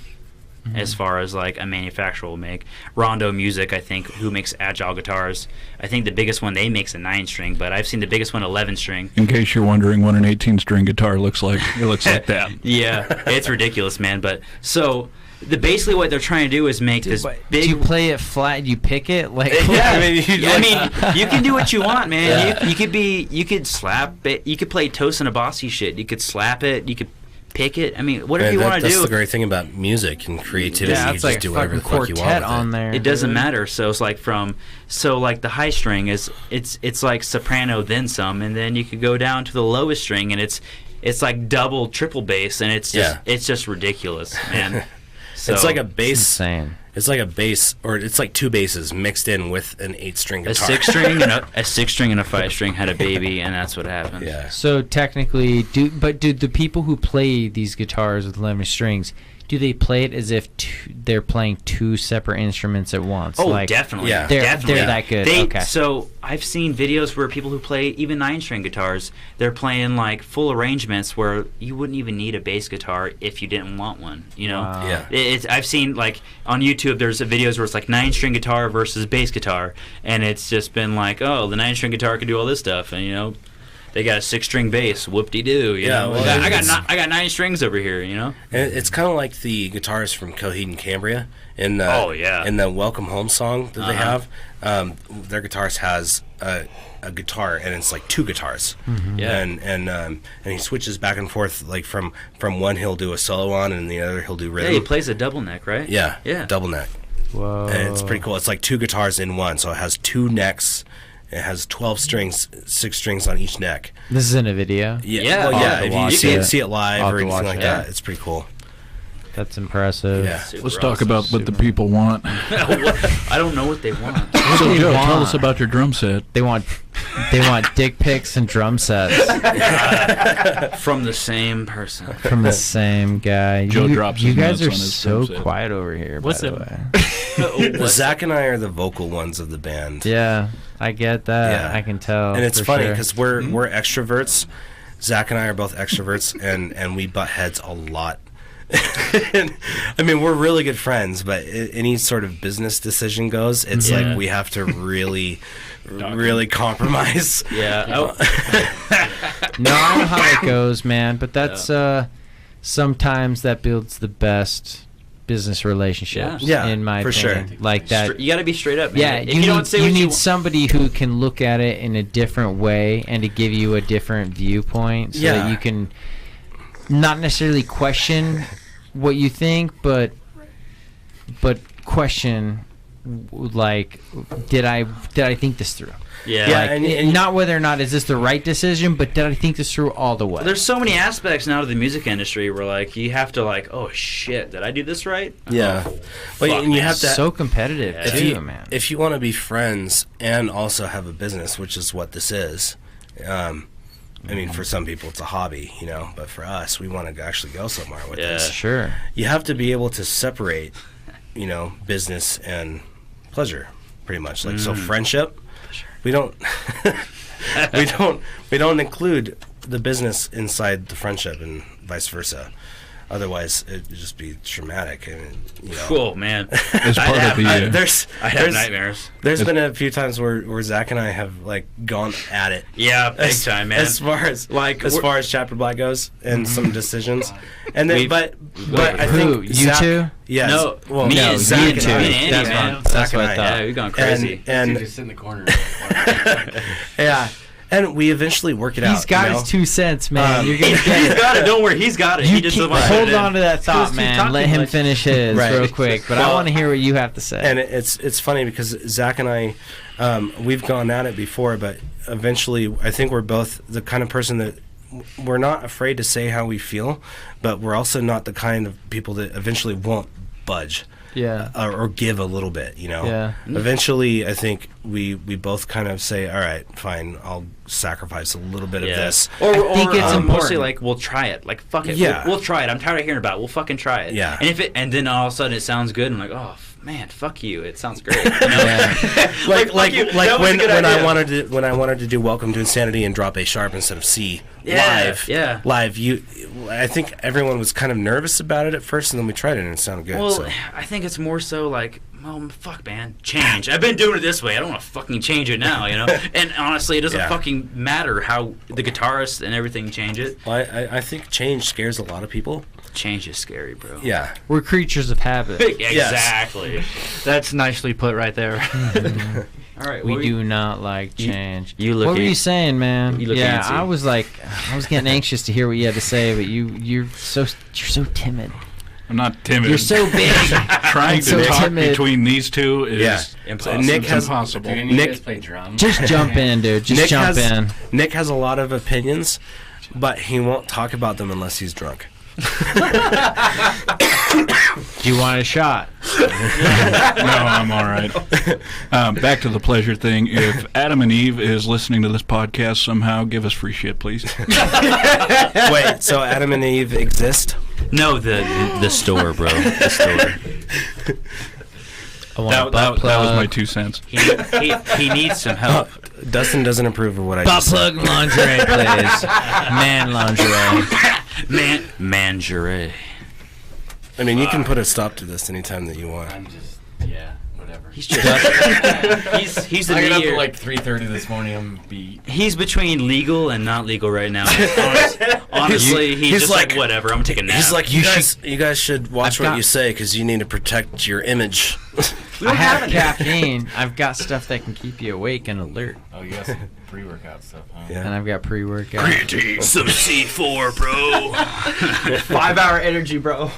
As far as like a manufacturer will make. Rondo Music, I think, who makes agile guitars, I think the biggest one they make's a 9-string, but I've seen the biggest one 11-string. In case you're wondering what an 18-string guitar looks like, it looks like that. Yeah, it's ridiculous, man. But so basically what they're trying to do is make this big. Do you play it flat? You pick it like? Yeah, I mean, you can do what you want, man. You could slap it. You could play Tosin Abasi shit. You could slap it. You could pick it. I mean, whatever you want to That's do. the great thing about music and creativity. Yeah, you it's just like do a whatever fucking the fuck you want quartet with on it. there. It doesn't dude. matter. So it's like like the high string is it's like soprano then some, and then you could go down to the lowest string and it's like double triple bass, and it's just ridiculous, man. So, It's like a bass. Insane. It's like a bass, or it's like two basses mixed in with an 8-string a guitar. 6-string and a 6-string and a 5-string had a baby, and that's what happened. Yeah. So technically, do the people who play these guitars with 11 strings, do they play it as if they're playing two separate instruments at once? Oh, like, definitely. Yeah. They're Definitely. that good. Okay. So I've seen videos where people who play even 9-string guitars, they're playing like full arrangements where you wouldn't even need a bass guitar if you didn't want one. You know, Wow. Yeah. I've seen like on YouTube, there's videos where it's like 9-string guitar versus bass guitar, and it's just been like, oh, the 9-string guitar can do all this stuff, and you know, they got a 6-string bass, whoop-de-doo. You know, well, I got 9 strings over here. You know. And it's kind of like the guitarists from Coheed and Cambria in the Oh, yeah. in the Welcome Home song that they have. Their guitarist has a guitar, and it's like two guitars. Yeah. And he switches back and forth, like from one he'll do a solo on, and the other he'll do Yeah, rhythm. he plays a double neck, right? Yeah, Yeah. double neck. Whoa. And it's pretty cool. It's like two guitars in one, so it has two necks. It has 12 strings, 6 strings on each neck. This is in a video. Yeah. well, I'll yeah. have to If you watch see it. see it live I'll have or to anything watch like it. that, it's pretty cool. That's impressive. Yeah. Super Let's talk awesome. about what the people want. I don't know what they want. So, they Joe, tell want? us about your drum set. They want They want dick pics and drum sets From the same person. from the same guy. Joe you, drops You his guys nuts are on his so drum set. quiet over here. What's by the it? way. Zach and I are the vocal ones of the band. Yeah, I get that. Yeah. I can tell. And it's for funny sure. because we're extroverts. Zach and I are both extroverts, and we butt heads a lot. And, I mean, we're really good friends, but any sort of business decision goes, it's Yeah. like we have to really, really compromise. Yeah. No, I know how it goes, man. But that's sometimes that builds the best business relationships. Yeah, in my for opinion. sure. Like that. You got to be straight up, man. Yeah, If you don't say what need you somebody who can look at it in a different way and to give you a different viewpoint, so Yeah. that you can not necessarily question what you think, but question like, did I think this through? Yeah. Yeah, Like, and not whether or not is this the right decision, but did I think this through all the way? There's so many aspects now to the music industry where, like, you have to, like, oh, shit, did I do this right? Yeah. Oh, Well, fuck, and you man. have to. so competitive Yeah. too, man. If you want to be friends and also have a business, which is what this is, I mean, for some people it's a hobby, you know, but for us, we want to actually go somewhere with Yeah. this. Sure. You have to be able to separate, you know, business and pleasure, pretty much. Like, so friendship, we don't, we don't include the business inside the friendship and vice versa. Otherwise, it'd just be traumatic, and you know. Oh, man. As part of the There's I have nightmares. There's been a few times where Zach and I have like gone at it. Yeah, big time, man. As far as Like, as we're- far as Chapter Black goes, and some decisions, and then We've- but I Who, think you Zach, two? yes, No, well, me no, and Zach me and and I. Andy, That's man. what, that's Zach what and I I. thought. Yeah, we've gone crazy. And just sit in the corner. yeah, and we eventually work it out. He's got you know? his 2 cents, man. You're gonna He's get it. got it. Don't worry, he's got it. You He just keep, doesn't want to put hold it in. on to that thought, keep man. talking Let him like- finish his Right. real quick. But I Well, want to hear what you have to say. And it's funny because Zach and I, we've gone at it before, but eventually I think we're both the kind of person that we're not afraid to say how we feel, but we're also not the kind of people that eventually won't budge. Yeah. Or give a little bit, you know. Yeah. Eventually, I think we both kind of say, "All right, fine, I'll sacrifice a little bit of this." Or think it's mostly important. like, we'll try it. Like, fuck it. Yeah. We'll try it. I'm tired of hearing about it. We'll fucking try it. Yeah. And then all of a sudden it sounds good. And I'm like, oh, man, fuck you. It sounds great. You know? Yeah. like fuck you. That was a when good I idea. wanted to do Welcome to Insanity and drop A sharp instead of C Yeah, live. I think everyone was kind of nervous about it at first, and then we tried it and it sounded good. Well, so. I think it's more so like, well, fuck, man, change. I've been doing it this way. I don't want to fucking change it now, you know? And honestly, it doesn't Yeah. fucking matter how the guitarist and everything change it. Well, I think change scares a lot of people. Change is scary, bro. Yeah. We're creatures of habit. Exactly. That's nicely put right there. All right. We do not like change. you look what were an- you saying, man? you look Yeah, antsy. I was getting anxious to hear what you had to say, but you're so timid. I'm not timid. You're so big. Trying to so talk timid. between these two is Yeah. Impossible. Nick it's has impossible. Do any of you Nick- guys play drums? Just jump in, dude. Just Nick jump has in. Nick has a lot of opinions, but he won't talk about them unless he's drunk. Do you want a shot? No, I'm all right. Back to the pleasure thing. If Adam and Eve is listening to this podcast somehow, give us free shit, please. Wait, so Adam and Eve exist? No, the store, bro. The store. I want a That butt was plug. my 2 cents. He needs some help. Dustin doesn't approve of what I Butt just said. plug lingerie, please. Man lingerie. Mangerie. I mean, you can put a stop to this anytime that you want. I'm just, yeah, whatever. He's just he's the I got up mediator. at like 3:30 this morning. I'm beat. He's between legal and not legal right now. Honestly, he's just like, whatever. I'm gonna take a nap. He's like, you guys should watch I've what got- you say because you need to protect your image. we I don't have any. caffeine. I've got stuff that can keep you awake and alert. Oh, you got some pre-workout stuff, huh? Yeah. And I've got pre-workout. Some C4, bro. 5-hour energy, bro.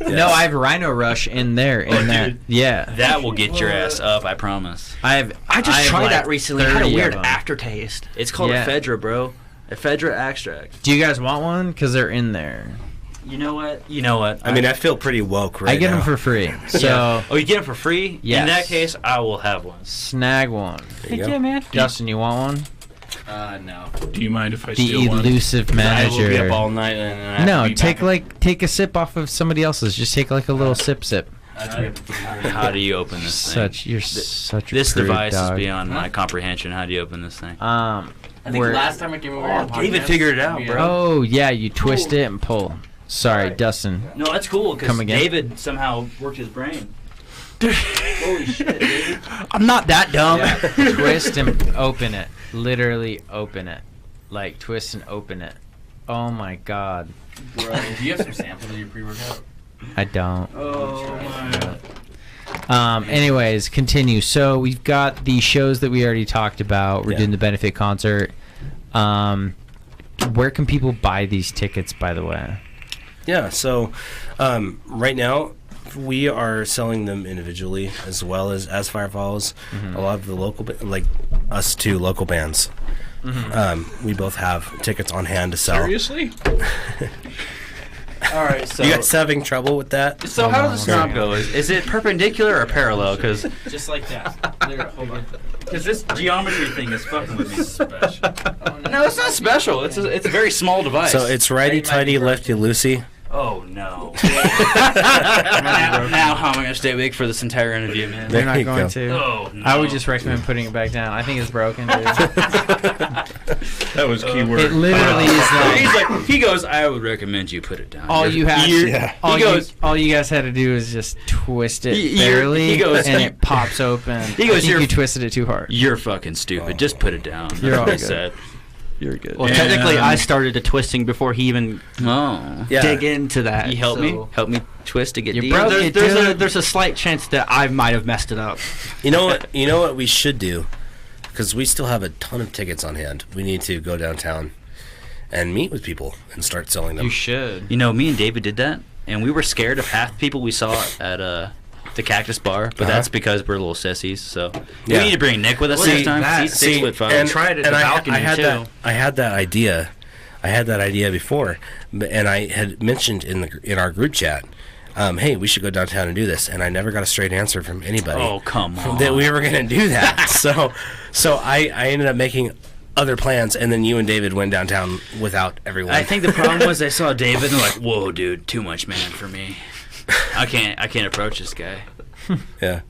No, I have Rhino Rush in there. In that, dude. yeah. That will get your ass up, I promise. I just have tried like that recently. It had a 30 of weird them. aftertaste. It's called Yeah. ephedra, bro. Ephedra extract. Do you guys want one? Because they're in there. You know what? You know what? I mean, I feel pretty woke right I get now. them for free. So Yeah. Oh, you get them for free? Yes. In that case, I will have one. snag one. There you go. Yeah, man. Justin, you want one? No. Do you mind if I The steal one? elusive I will be manager. up all night and I have No, to be take a sip off of somebody else's. Just take like a little sip. How do you open this thing? You're such a This prude, device dog. is beyond my comprehension. How do you open this thing? I think we're- last time I came over on David podcast, figured it out, we, bro. Oh yeah, you twist it and pull. Sorry, Dustin. No, that's cool because Come again? David somehow worked his brain. Holy shit, David. I'm not that dumb. Twist and open it. Literally open it. Like twist and open it. Oh my god. Bro, do you have some samples of your pre-workout? I don't. Oh my. Anyways, continue. So we've got the shows that we already talked about. We're Yeah. doing the benefit concert. Where can people buy these tickets, by the way? Yeah, so right now we are selling them individually as well as Fire Follows. A lot of the local, like us two local bands, we both have tickets on hand to sell. Seriously? All right, so You guys having trouble with that? so how does the snob go? Is it perpendicular or parallel? Because Just like that. There, hold on. this geometry thing is fucking with me. Special. No, it's not special. It's a very small device. So it's righty tighty, lefty loosey. Oh no. now how am I going to stay awake for this entire interview, man? There You're not you going go. to. Oh no. I would just recommend putting it back down. I think it's broken, dude. That was keyword. It literally is like He's like, he goes, I would recommend you put it down. all you have. Yeah. All, He goes- all you guys had to do is just twist it He barely, goes- and it pops open. He goes, I think "You're- you twisted it too hard. You're fucking stupid. Just put it down. You're That's all what I good. said. You're good. Well, And, technically, I started the twisting before he even Oh. Yeah. dig into that. You help me? so- Help me twist to get You deep. broke There's, it, there's a dude. there's a slight chance that I might have messed it up. You know what? You know what we should do, because we still have a ton of tickets on hand. We need to go downtown and meet with people and start selling them. You should. You know, me and David did that, and we were scared of half the people we saw at the Cactus Bar, but that's because we're little sissies. So Yeah. we need to bring Nick with us See, next time. that- He's 6'5". and tried it at and the I, balcony, I had too. that. I had that idea. I had that idea before, and I had mentioned in our group chat, hey, we should go downtown and do this. And I never got a straight answer from anybody Oh come on! that we were going to do that. so I ended up making other plans, and then you and David went downtown without everyone. I think the problem was they saw David and they're like, "Whoa, dude, too much man for me. I can't approach this guy." yeah.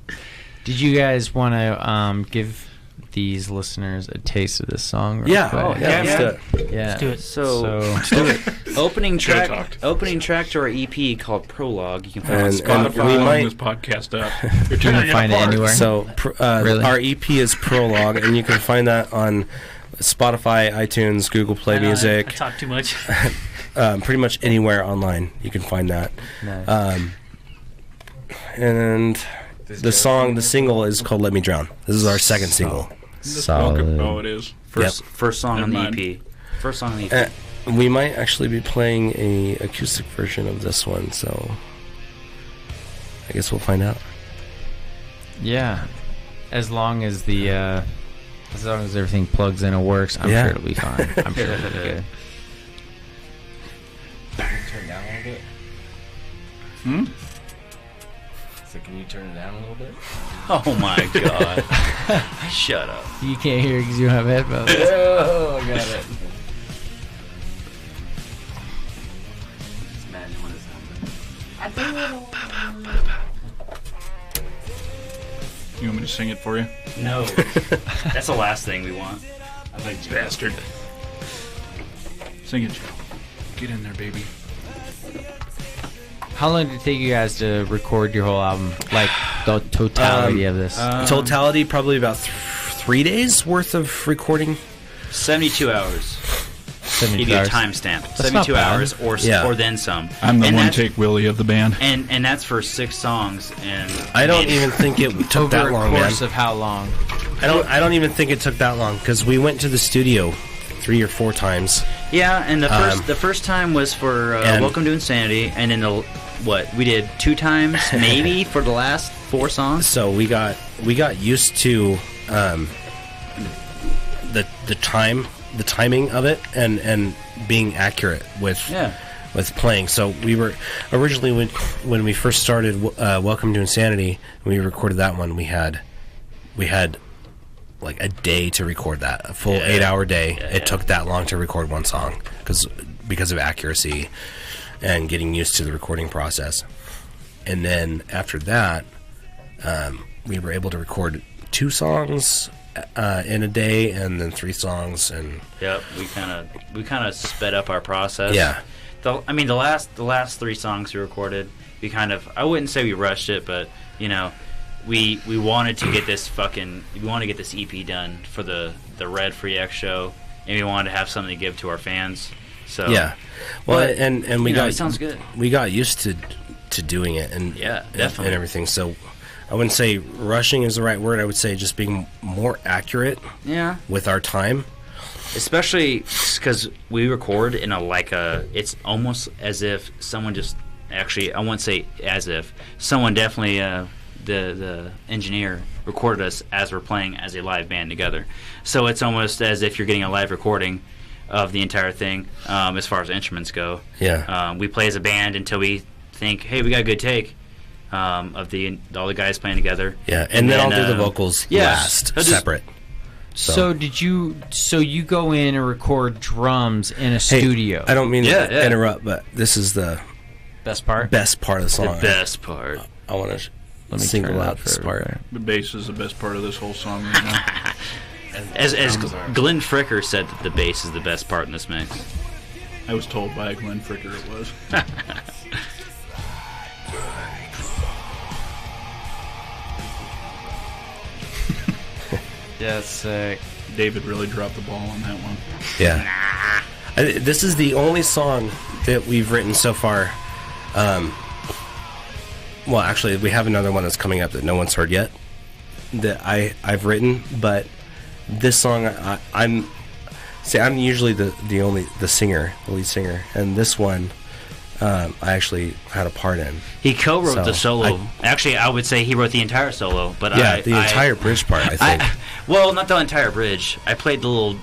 Did you guys want to give these listeners a taste of this song? Real Yeah. quick? Oh, yeah. Let's do it. Yeah. Let's do it. So opening Should've track, talked. opening track to our EP called Prologue. You can find And- on and Spotify. we might- this podcast up. You can find it anywhere. So Really? our EP is Prologue, and you can find that on Spotify, iTunes, Google Play I know, I Music, talk too much. pretty much anywhere online. You can find that. Nice. And the single is called "Let Me Drown." This is our second single. Solid. Oh, it is. First song on the Never EP. First song on the EP. We might actually be playing a acoustic version of this one, so I guess we'll find out. Yeah. As long as everything plugs in and works, I'm Yeah. sure it'll be fine. I'm sure it'll be good. Turn it down a little bit. Hmm? So can you turn it down a little bit? Oh my god! Shut up. You can't hear because you don't have headphones. Oh, got it. Just imagine what it sounds like. You want me to sing it for you? No, that's the last thing we want. I like you. Bastard. Sing it, Joe. Get in there, baby. How long did it take you guys to record your whole album? Like the totality of this? Totality, probably about 3 days worth of recording. 72 hours. 72 Give you a hours. timestamp. not 72 bad. hours or Yeah. or then some. I'm the And one that's- take Willie of the band. And that's for 6 songs. And I don't even think it took Over that a long, man. course of how long? I don't even think it took that long because we went to the studio 3 or 4 times. yeah, and the first time was for and- Welcome to Insanity, and then we did 2 times maybe for the last 4 songs. So we got used to the timing of it and being accurate with playing. So we were originally when we first started Welcome to Insanity, when we recorded that one, we had like a day to record that, a full 8-hour day. It took that long to record one song because of accuracy and getting used to the recording process. And then after that, we were able to record 2 songs in a day, and then 3 songs. And we kind of sped up our process. Yeah. The last 3 songs we recorded, I wouldn't say we rushed it, but we wanted to get this EP done for the Red Free X show, and we wanted to have something to give to our fans. So well, and we got it sounds good. We got used to doing it, and definitely, and everything. So I wouldn't say rushing is the right word. I would say just being more accurate. With our time. Especially because we record in it's almost as if someone just I won't say as if someone definitely the engineer recorded us as we're playing as a live band together. So it's almost as if you're getting a live recording of the entire thing as far as instruments go. We play as a band until we think, hey, we got a good take of all the guys playing together. And then I'll do the vocals last, separate. So you go in and record drums in a studio. I don't mean to interrupt, but this is the best part of the song. The best part. I want to single out this part. The bass is the best part of this whole song right now. As Glenn Fricker said that the bass is the best part in this mix. I was told by Glenn Fricker it was. That's sick. David really dropped the ball on that one. Yeah. This is the only song that we've written so far. Well, actually, we have another one that's coming up that no one's heard yet that I've written, but this song I'm usually the lead singer, and this one I actually had a part in. He co-wrote the solo. Actually, I would say he wrote the entire solo, but the entire bridge part. I think. Well, not the entire bridge. I played the little,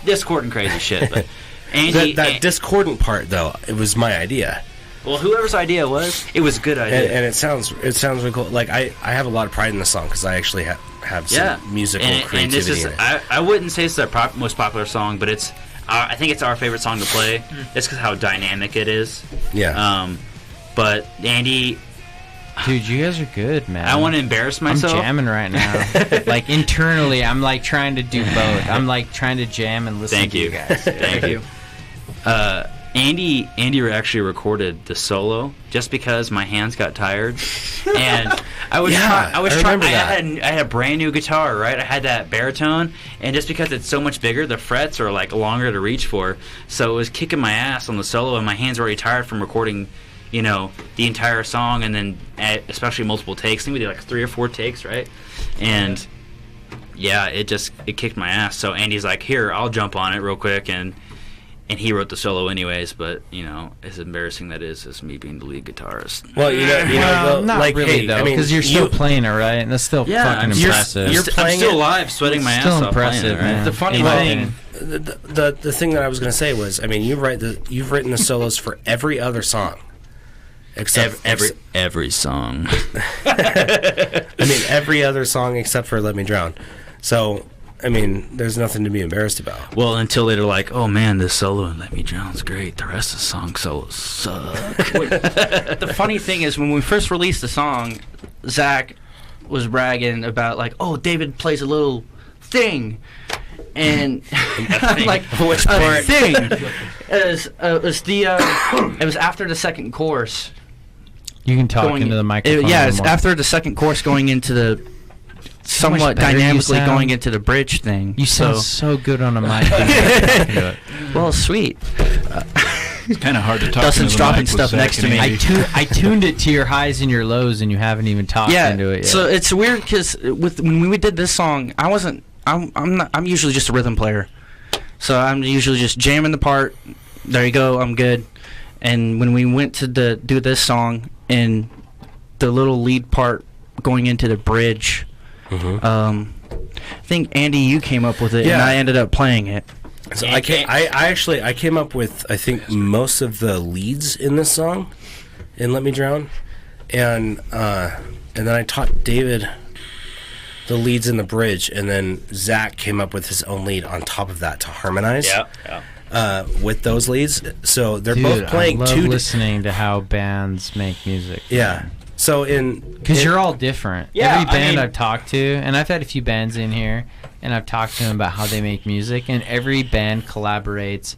discord and crazy shit. But Andy, that discordant part, though, it was my idea. Well, whoever's idea it was a good idea, and it sounds really cool. Like I have a lot of pride in the song because I actually have some musical creativity. And this is, in it. I wouldn't say it's their most popular song, but it's. I think it's our favorite song to play. It's because how dynamic it is. Yeah. But Andy, dude, you guys are good, man. I want to embarrass myself. I'm jamming right now. Like internally, I'm like trying to do both. I'm like trying to jam and listen to you guys. Thank you. Andy actually recorded the solo just because my hands got tired, and I had a brand new guitar, right? I had that baritone, and just because it's so much bigger, the frets are like longer to reach for, so it was kicking my ass on the solo, and my hands were already tired from recording, the entire song, and then especially multiple takes. I think we did like 3 or 4 takes, right? And it kicked my ass. So Andy's like, "Here, I'll jump on it real quick," and he wrote the solo anyways, but, as embarrassing that is, as me being the lead guitarist. Well, not like, really, though, because you're still playing it, right? And that's still fucking impressive. I'm still alive, sweating my ass off playing it, right? Man. The funny thing... The thing that I was going to say was, you've written the solos for every other song. Except every song. Every other song except for Let Me Drown. So... there's nothing to be embarrassed about. Well, until they're like, "Oh man, this solo in Let Me Drown's great. The rest of the song solos suck." The funny thing is, when we first released the song, Zach was bragging about like, "Oh, David plays a little thing," and I'm like, "Which part?" Thing. It was after the second chorus. You can talk into the microphone. It's after the second chorus going into the. Somewhat dynamically going into the bridge thing. You sound so good on a mic. Well, sweet. It's kind of hard to talk. Dustin's dropping stuff next to me. I tuned it to your highs and your lows, and you haven't even talked into it yet. So it's weird because when we did this song, I'm usually just a rhythm player, so I'm usually just jamming the part. There you go, I'm good. And when we went to do this song and the little lead part going into the bridge. Mm-hmm. I think Andy, you came up with it, and I ended up playing it. So I came up with I think most of the leads in this song, in Let Me Drown, and then I taught David the leads in the bridge, and then Zach came up with his own lead on top of that to harmonize. With those leads, so they're both playing. I love listening to how bands make music. Yeah. So because you're all different. Yeah, Every band I've talked to, and I've had a few bands in here, and I've talked to them about how they make music, and every band collaborates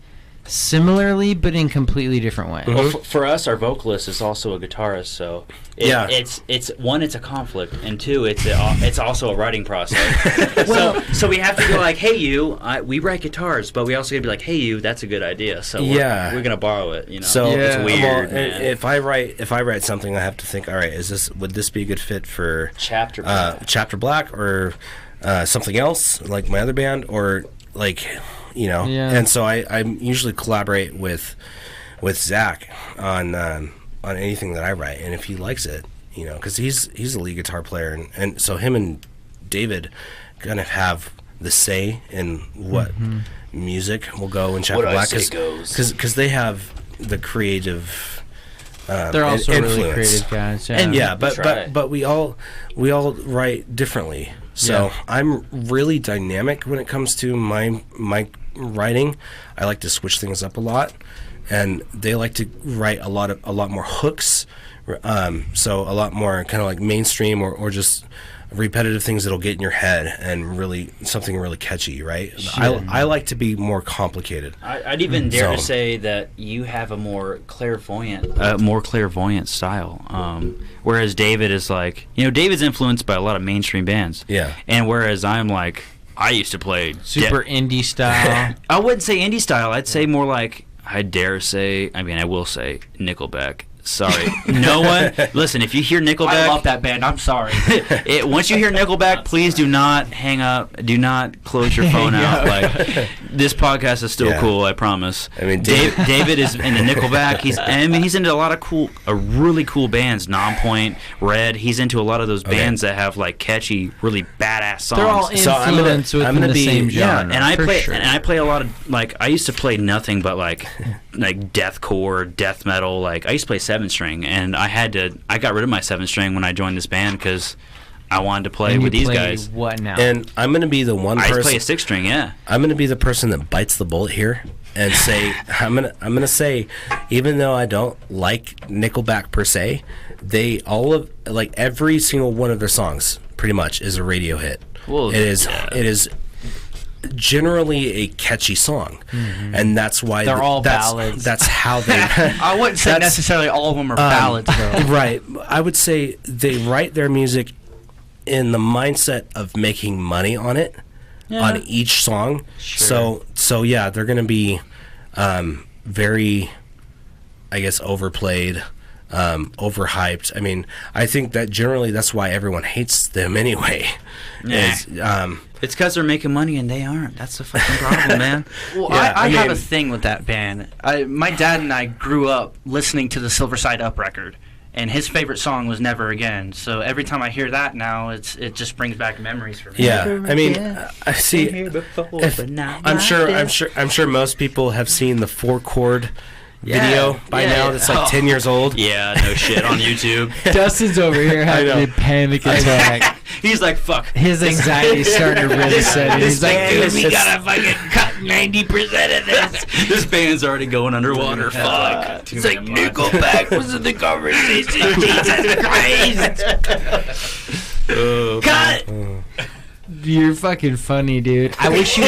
similarly, but in completely different ways. Well, for us, our vocalist is also a guitarist, so it's one, it's a conflict, and two, it's also a writing process. so we have to go like, hey you, we write guitars, but we also gotta be like, hey you, that's a good idea. So we're gonna borrow it, you know. So it's weird. Well, if I write something, I have to think, all right, would this be a good fit for Chapter Black, Chapter Black, or something else like my other band, or like. And so I usually collaborate with Zach on anything that I write, and if he likes it, because he's a lead guitar player, and so him and David kind of have the say in what music will go in Chapter Black, because they have the creative. They're also influence. Really creative guys, but we all write differently. So I'm really dynamic when it comes to my writing. I like to switch things up a lot, and they like to write a lot more hooks. So a lot more kind of like mainstream or just repetitive things that'll get in your head and really something really catchy, right? I like to be more complicated. I'd even dare to say that you have a more clairvoyant style. Whereas David is like, David's influenced by a lot of mainstream bands. Yeah. And whereas I'm like, I used to play super indie style. I wouldn't say indie style. I'd say more like, I will say Nickelback. Sorry. No one. Listen, if you hear Nickelback. I love that band. I'm sorry. Once you hear Nickelback, please do not hang up. Do not close your phone out. Like, this podcast is still cool, I promise. I mean, David is into Nickelback. He's into a lot of really cool bands. Nonpoint, Red. He's into a lot of those bands that have like catchy, really badass songs. They're all influenced within the same genre. And I play a lot of like. I used to play nothing but like deathcore, death metal. Like I used to play 7-string, and I got rid of my 7-string when I joined this band because I wanted to play with these guys. What now? And I'm going to be the one person. I play a 6-string, yeah. I'm going to be the person that bites the bullet here and say I'm gonna say, even though I don't like Nickelback per se, every single one of their songs pretty much is a radio hit. Well, it is generally a catchy song, and that's why they're all ballads. That's how they. I wouldn't say necessarily all of them are ballads, though. Right. I would say they write their music in the mindset of making money on it, on each song. Sure. So yeah, they're going to be very, I guess, overplayed, overhyped. I mean, I think that generally that's why everyone hates them anyway. It's because they're making money and they aren't. That's the fucking problem, man. Well, yeah, I have a thing with that band. My dad and I grew up listening to the Silver Side Up record, and his favorite song was Never Again. So every time I hear that now, it just brings back memories for me. Yeah, I mean, I see. I'm sure most people have seen the 4-chord video by now that's like 10 years old. Yeah, no shit, on YouTube. Dustin's over here having a panic attack. He's like, fuck. His anxiety's starting to really set in. He's like, dude, we gotta fucking cut 90% of this. This band's already going underwater. Fuck. It's like, Nickelback was in the conversation. Jesus Christ. Cut! You're fucking funny, dude. I wish you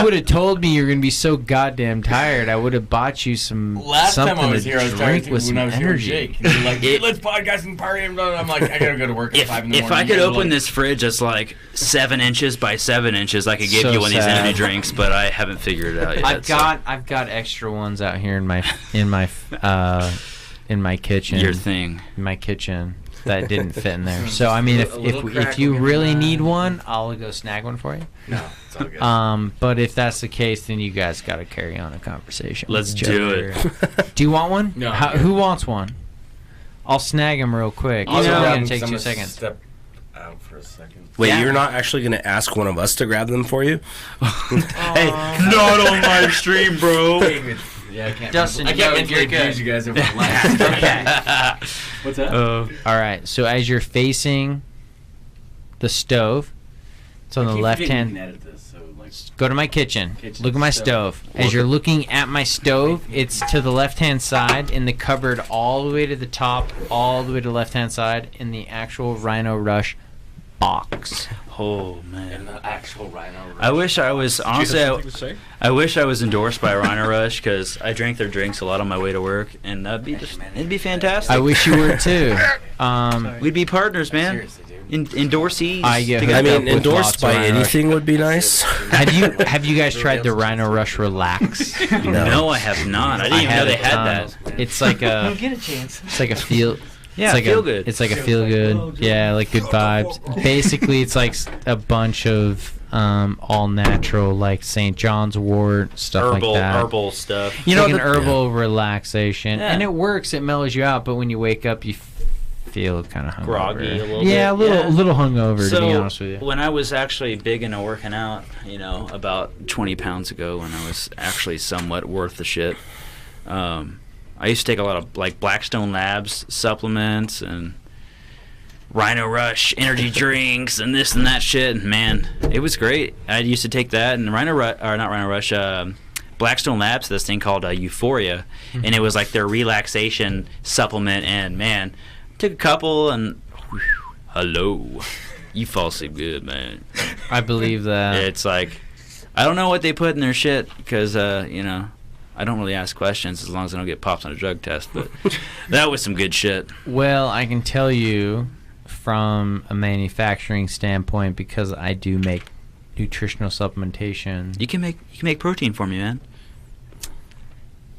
would have told me you're gonna be so goddamn tired. I would have bought you some something time I was to here, I was drink with some energy. Jake. And you're like, hey, let's podcast and party. I'm like, I gotta go to work at 5 in the morning. If I could open this fridge that's like 7 inches by 7 inches, I could give you one of these energy drinks, but I haven't figured it out yet. I've got extra ones out here in my kitchen. Your thing. In my kitchen. That didn't fit in there. So I mean, if you really need one, I'll go snag one for you. No, it's all good. But if that's the case, then you guys got to carry on a conversation. Let's do it. Do you want one? No. Who wants one? I'll snag him real quick. It's only gonna take 2 seconds. Step out for a second. Wait, you're not actually going to ask one of us to grab them for you? Hey, not on my stream, bro. Yeah, I can't. Dustin, I can't you're good. confuse you guys over the last. Okay. What's that? All right. So as you're facing the stove. It's on the left hand. Go to my kitchen. Look at my stove. As you're looking at my stove, it's to the left-hand side in the cupboard all the way to the top, all the way to the left-hand side in the actual Rhino Rush box. Oh man! And the actual Rhino Rush. I wish I was honestly. I wish I was endorsed by Rhino Rush because I drank their drinks a lot on my way to work, and that'd be it'd be fantastic. I wish you were too. We'd be partners, man. Seriously, dude. Endorsees. I get I hooked up mean, with endorsed lots of by Rhino anything would be nice. Have you guys tried the Rhino Rush Relax? No, I have not. I didn't even know they had that. It's like a. Get a chance. It's like a feel. Yeah, it's like feel good. It's like a feel good. Yeah, like good vibes. Basically, it's like a bunch of all natural, like St. John's wort stuff Herbal, like that. herbal stuff. You know, like an herbal relaxation, Yeah. and it works. It mellows you out, but when you wake up, you feel kind of hungover. Groggy a little Yeah, bit. a little hungover, So to be honest with you. when I was actually big into working out, about 20 pounds ago, when I was actually somewhat worth the shit, I used to take a lot of like Blackstone Labs supplements and Rhino Rush energy drinks and this and that shit. And man, it was great. I used to take that and Blackstone Labs, this thing called Euphoria, and it was like their relaxation supplement. And man, took a couple and hello, you fall asleep good, man. I believe that. It's like I don't know what they put in their shit because I don't really ask questions as long as I don't get popped on a drug test. But that was some good shit. Well, I can tell you from a manufacturing standpoint, because I do make nutritional supplementation. You can make protein for me, man.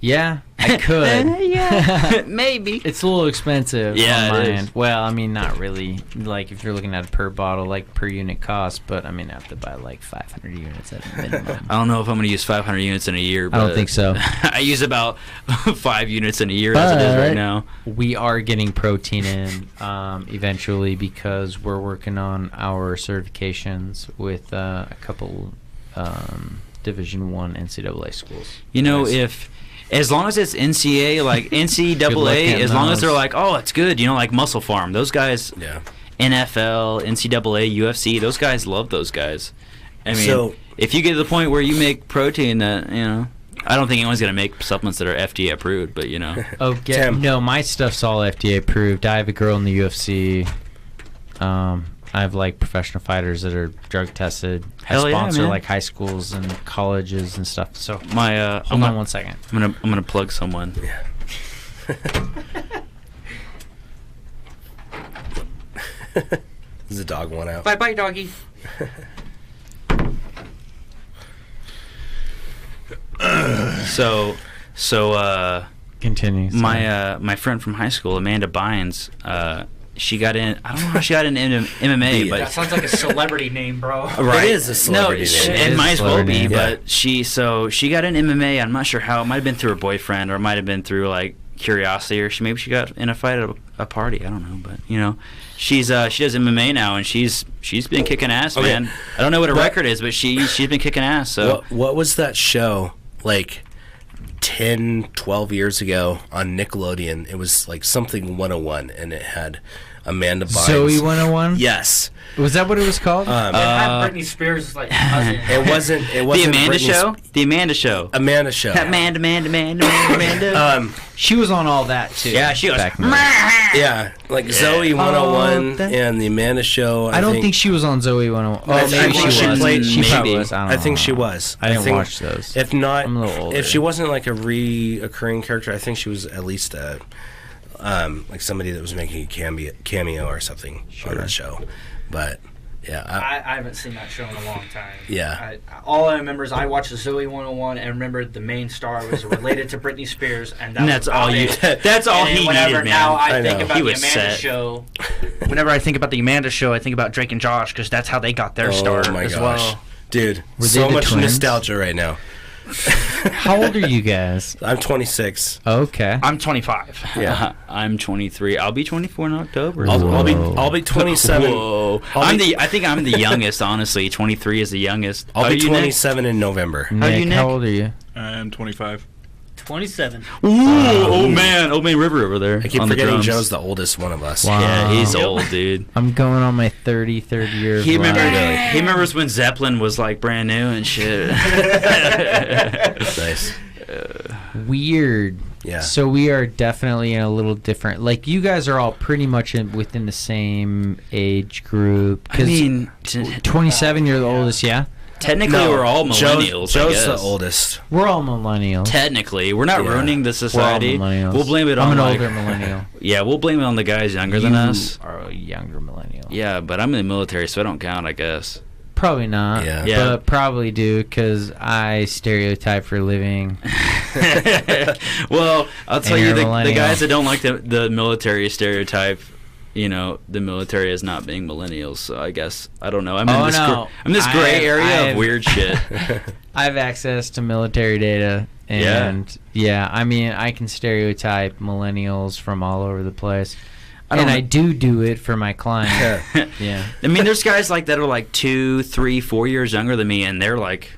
Yeah, I could. Yeah, maybe. It's a little expensive. Yeah, on my it end. is. Well, I mean, not really. Like, if you're looking at it per bottle, like per unit cost, but I mean, I have to buy like 500 units at a minimum. I don't know if I'm going to use 500 units in a year. But I don't think so. I use about 5 units in a year as it is right now. We are getting protein in eventually because we're working on our certifications with a couple Division I NCAA schools. If as long as it's NCAA, like NCAA, as long as they're like, oh, it's good, like Muscle Farm. Those guys, Yeah. NFL, NCAA, UFC, those guys love those guys. I mean, So- if you get to the point where you make protein that, I don't think anyone's going to make supplements that are FDA approved, but, Okay. Tim. No, my stuff's all FDA approved. I have a girl in the UFC. I have like professional fighters that are drug tested. Hell I yeah, sponsor man. like high schools and colleges and stuff. So my hold on 1 second. I'm gonna plug someone. Does the dog want out? Bye bye, doggy. So Continue. my friend from high school, Amanda Bynes, she got in. I don't know how she got into MMA, That but sounds like a celebrity name, bro. right, It is a celebrity name. it It might is as well be. celebrity, yeah. But she got in MMA. I'm not sure how. It might have been through her boyfriend, or it might have been through like curiosity, or maybe she got in a fight at a party. I don't know, but she does MMA now, and she's been kicking ass, Okay. man. I don't know what her What- record is, but she's been kicking ass. So What was that show like 10, 12 years ago on Nickelodeon? It was like something 101, and it had Amanda Bynes. Zoe 101? Yes. Was that what it was called? It had Britney Spears' like cousin. It wasn't. It the wasn't Amanda Britney show, the Amanda show. Amanda show. Amanda. she was on all that too. Yeah, she was. back in the day. Yeah, like Zoe 101 and the Amanda show. I don't think she was on Zoe 101. Oh, I maybe think she she was. played- She probably maybe. was. I don't I know. think she was. I didn't think watch those. If not, I'm a little older. if she wasn't like a reoccurring character, I think she was at least a like somebody that was making a cameo or something on that show. But yeah, I haven't seen that show in a long time. Yeah. All I remember is I watched the Zoe 101 and remembered the main star was related to Britney Spears, and And that's was all about you. it. That's all And he whenever needed, man. now I I think know. about He the was Amanda set. show. Whenever I think about the Amanda show, I think about Drake and Josh because that's how they got their start oh my as gosh, well. dude, Were they so the much twins? nostalgia right now. How old are you guys? I'm 26. Okay. I'm 25. Yeah, I'm 23. I'll be 24 in October. I'll be 27. Whoa. I think I'm the youngest, honestly. 23 is the youngest. I'll How be are you, Nick? 27 in November. How are you, Nick, Nick? how old are you? I'm 25. 27. Ooh, old man River over there. I keep on the forgetting drums. Joe's the oldest one of us. Wow. Yeah, he's old, dude. I'm going on my 33rd year of He life. remembers when Zeppelin was like brand new and shit. Nice. Weird. Yeah. So we are definitely in a little different. Like you guys are all pretty much within the same age group. I mean, 27. You're the oldest, yeah. technically No, we're all millennials. I Joe's guess. the oldest. We're all millennials. Technically, we're not Yeah. ruining the society. We're all millennials. We'll blame it I'm on an like, older millennial. yeah, we'll blame it on the guys younger than You us. are a younger millennial. Yeah, but I'm in the military, so I don't count, I guess. Probably not. Yeah. Yeah. But probably do because I stereotype for a living. Well, I'll tell And you, you're a the millennial. guys that don't like the military stereotype, you know, the military as not being millennials. So I guess I don't know. I'm in this gray area of weird shit. I have access to military data, and yeah, I mean, I can stereotype millennials from all over the place. I do it for my client. Yeah. I mean, there's guys like that are like 2, 3, 4 years younger than me, and they're like,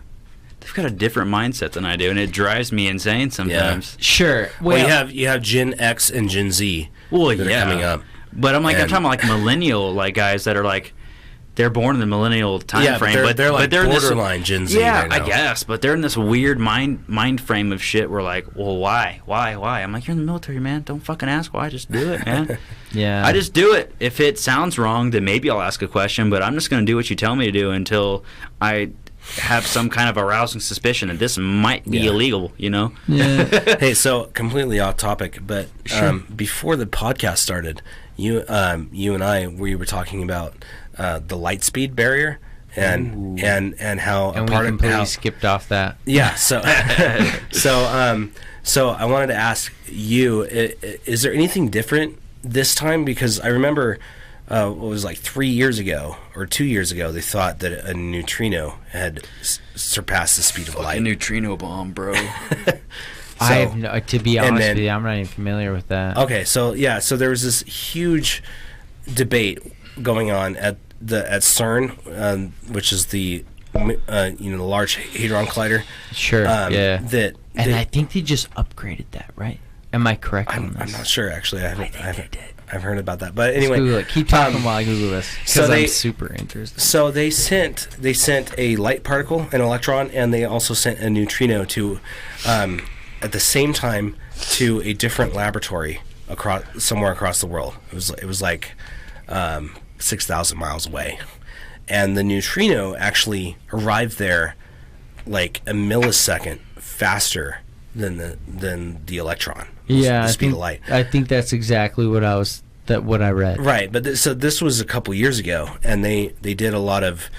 they've got a different mindset than I do, and it drives me insane sometimes. Sure. Well, you have Gen X and Gen Z Well, that yeah. are coming up. But I'm And- talking about like millennial like guys that are like, they're born in the millennial time Yeah, frame, but they're like in this, borderline Gen Z yeah, right now. I guess, but they're in this weird mind frame of shit. Where like, well, why? I'm like, you're in the military, man. Don't fucking ask why. Just do it, man. Yeah. I just do it. If it sounds wrong, then maybe I'll ask a question. But I'm just gonna do what you tell me to do until I have some kind of arousing suspicion that this might be Yeah. illegal. You know? Yeah. Hey, so completely off topic, but before the podcast started, you and I, we were talking about the light speed barrier and how And a we part of completely how, skipped off that. yeah. So so I wanted to ask you, is there anything different this time? Because I remember what was like 3 years ago or 2 years ago, they thought that a neutrino had surpassed the speed of light. A neutrino bomb, bro. I have no, to be and honest then- with you, I'm not even familiar with that. Okay, so yeah, so there was this huge debate going on at CERN, which is the the Large Hadron Collider. Sure. Yeah. And I that think they just upgraded that, right? Am I correct on this? I'm not sure actually. I've heard about that, but anyway, Google it. Keep talking while I Google this so because they- I'm super interested. So they sent a light particle, an electron, and they also sent a neutrino to at the same time to a different laboratory somewhere across the world. It was like 6,000 miles away, and the neutrino actually arrived there like a millisecond faster than the electron. Yeah, the I speed think, of light. I think that's exactly what I read. Right, but so this was a couple years ago, and they did a lot of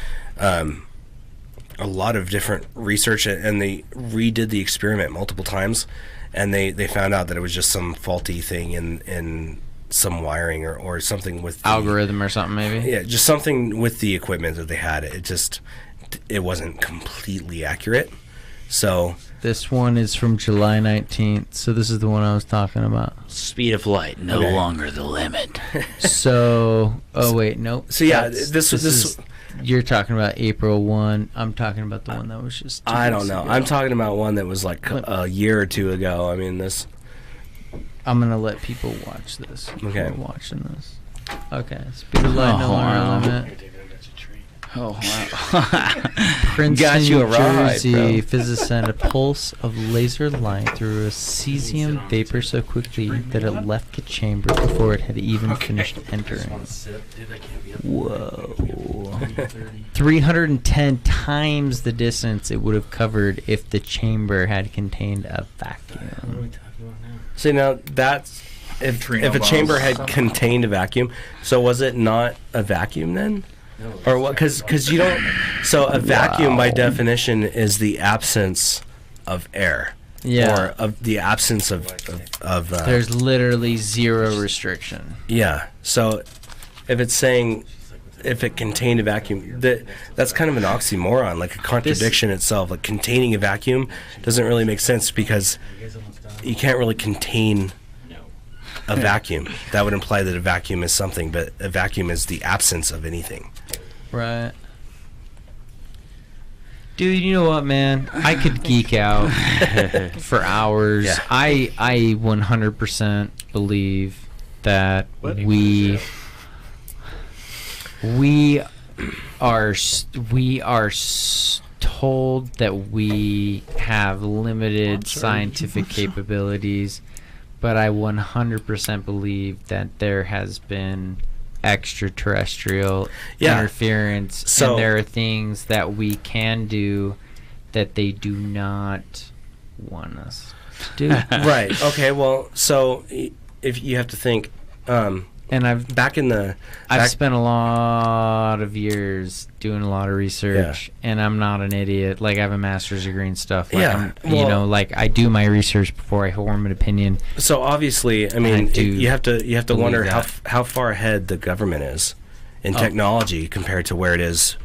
different research, and they redid the experiment multiple times, and they found out that it was just some faulty thing in some wiring or something with the Algorithm or something, maybe. Yeah, just something with the equipment that they had. It wasn't completely accurate. So This one is from July 19th, so this is the one I was talking about. Speed of light, no Okay. longer the limit. So, oh wait, nope. So yeah, That's- this is, you're talking about April 1. I'm talking about the one that was just 2 I don't weeks know. ago. I'm talking about one that was like a year or two ago. I mean, I'm gonna let people watch this. Okay. We're watching this. Okay. Speed of light, no wow. longer limit. Oh wow! Princeton, Got you a New ride, Jersey. bro. Physicists sent a pulse of laser light through a cesium vapor so quickly that it left the chamber before it had even finished entering. Whoa. 310 times the distance it would have covered if the chamber had contained a vacuum. see now that's if a chamber had contained a vacuum. So was it not a vacuum then? Or what? Because you don't. So a vacuum, by definition, is the absence of air. Yeah. Or of the absence of There's literally zero restriction. yeah. So if it's saying if it contained a vacuum, that's kind of an oxymoron, like a contradiction itself. Like containing a vacuum doesn't really make sense because you can't really contain a vacuum. That would imply that a vacuum is something, but a vacuum is the absence of anything. Right. Dude, you know what, man? I could geek out for hours. Yeah. I 100% believe that we are told that we have limited scientific capabilities, but I 100% believe that there has been extraterrestrial interference, So- and there are things that we can do that they do not want us to do. Right. Okay. Well, so if you have to think, And I've back spent a lot of years doing a lot of research, and I'm not an idiot. Like, I have a master's degree and stuff. Like, Yeah, like I do my research before I form an opinion. So obviously, I mean, do you have to believe wonder that. how far ahead the government is in technology compared to where it is,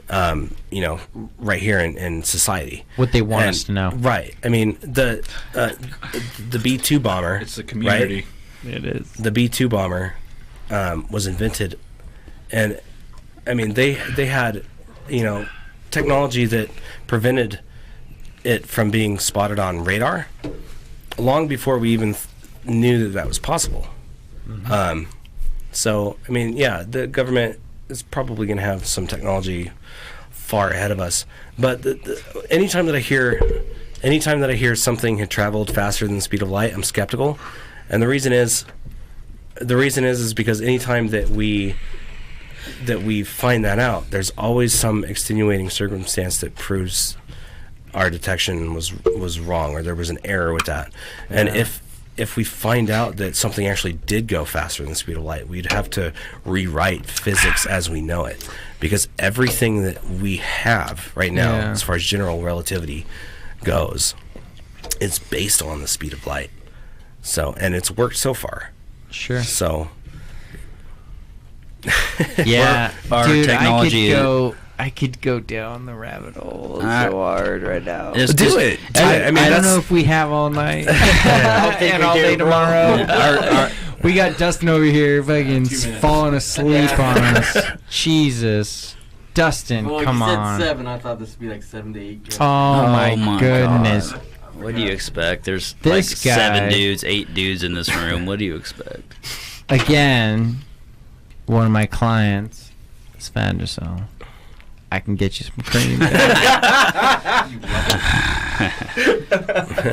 right here in society. What they want And- us to know. Right. I mean, the B-2 bomber. It's the community. Right? It is. The B-2 bomber was invented, and I mean they had technology that prevented it from being spotted on radar long before we even knew that was possible. So I mean, yeah, the government is probably going to have some technology far ahead of us, but anytime that I hear something had traveled faster than the speed of light, I'm skeptical. And the reason is because anytime that we find that out, there's always some extenuating circumstance that proves our detection was wrong, or there was an error with that. And if we find out that something actually did go faster than the speed of light, we'd have to rewrite physics as we know it, because everything that we have right now, as far as general relativity goes, is based on the speed of light. So, and it's worked so far. Sure. So, Yeah, Our dude, technology I could go down the rabbit hole so hard right now. do it. I mean, I don't that's- know if we have all night and all day tomorrow. We got Dustin over here fucking falling asleep on us. Jesus. Dustin, Well, come you said on. 7. I thought this would be like 7 to 8. Oh, my goodness. God. What do you expect? There's This like guy- 7 dudes, 8 dudes in this room. What do you expect? Again, one of my clients is Vagisil. I can get you some cream.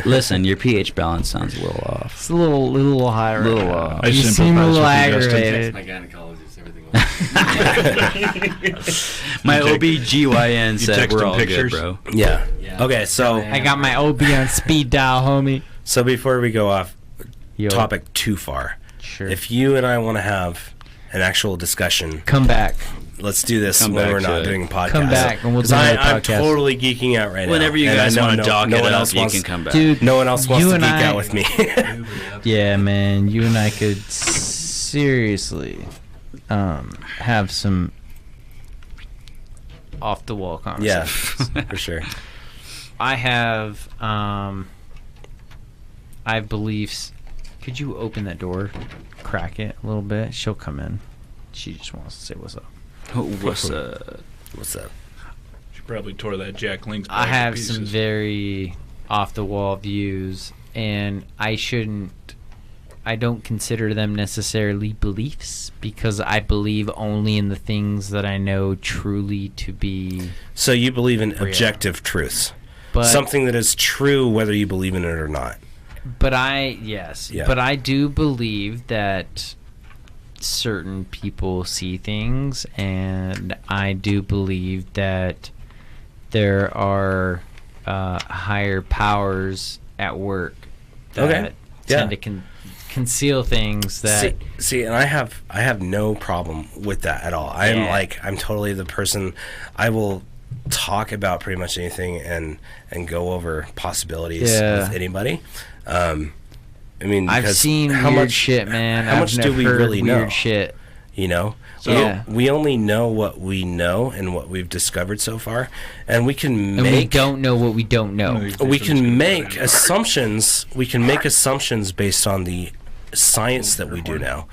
Listen, your pH balance sounds a little off. It's a little high right Little now. off. I You seem a sympathize little with you, Justin. aggravated. My gynecologist, everything My You take- OBGYN said text we're him all pictures? good, bro. yeah. Yeah. Okay, so I got my OB on speed dial, homie. so before we go off Yo, topic too far, Sure. if you and I want to have an actual discussion, Come back. let's do this Come when back we're to not it. doing a podcast. Come back and we'll 'Cause do another I'm podcast. totally geeking out right now. Whenever you And I guys know want to dock no it one up, else you wants- can come back. Dude, No one else wants you to and geek I- out with me. Yeah, man, you and I could seriously have some off the wall Yeah, conversations. for sure. I have I have beliefs. Could you open that door, crack it a little bit? She'll come in. She just wants to say what's up. What's up? What's up? She probably tore that Jack Link's I bag to have pieces. some very off the wall views, and I don't consider them necessarily beliefs, because I believe only in the things that I know truly to be. So you believe in Real. objective truths, But something that is true whether you believe in it or not. But I do believe that certain people see things, and I do believe that there are higher powers at work that Okay. Yeah. tend to conceal things that. See, and I have no problem with that at all. I'm totally the person. I will talk about pretty much anything and go over possibilities with anybody. I mean, I've because seen how weird much shit, man. how much do we heard really weird know? Shit. You know, Yeah. we only know what we know and what we've discovered so far, and we can And we make don't know what we don't know. we can make assumptions. We can make assumptions based on the science that we do now.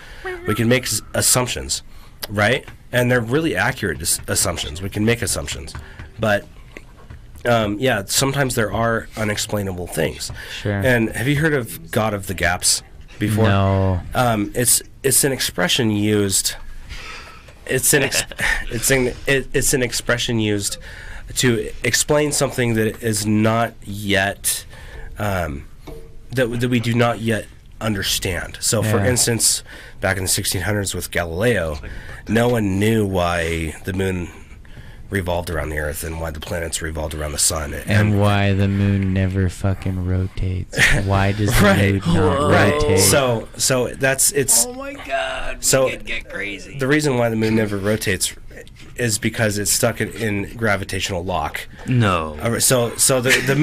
We can make assumptions, right? And they're really accurate assumptions. We can make assumptions, but yeah, sometimes there are unexplainable things. Sure. And have you heard of God of the Gaps before? No. It's an expression used. It's an expression used to explain something that is not yet that we do not yet understand. So, for instance, back in the 1600s with Galileo, no one knew why the moon revolved around the Earth and why the planets revolved around the sun, and why the moon never fucking rotates. Why does the moon not rotate? So that's it's. Oh my God! So We could get crazy. The reason why the moon never rotates is because it's stuck in gravitational lock. No. So the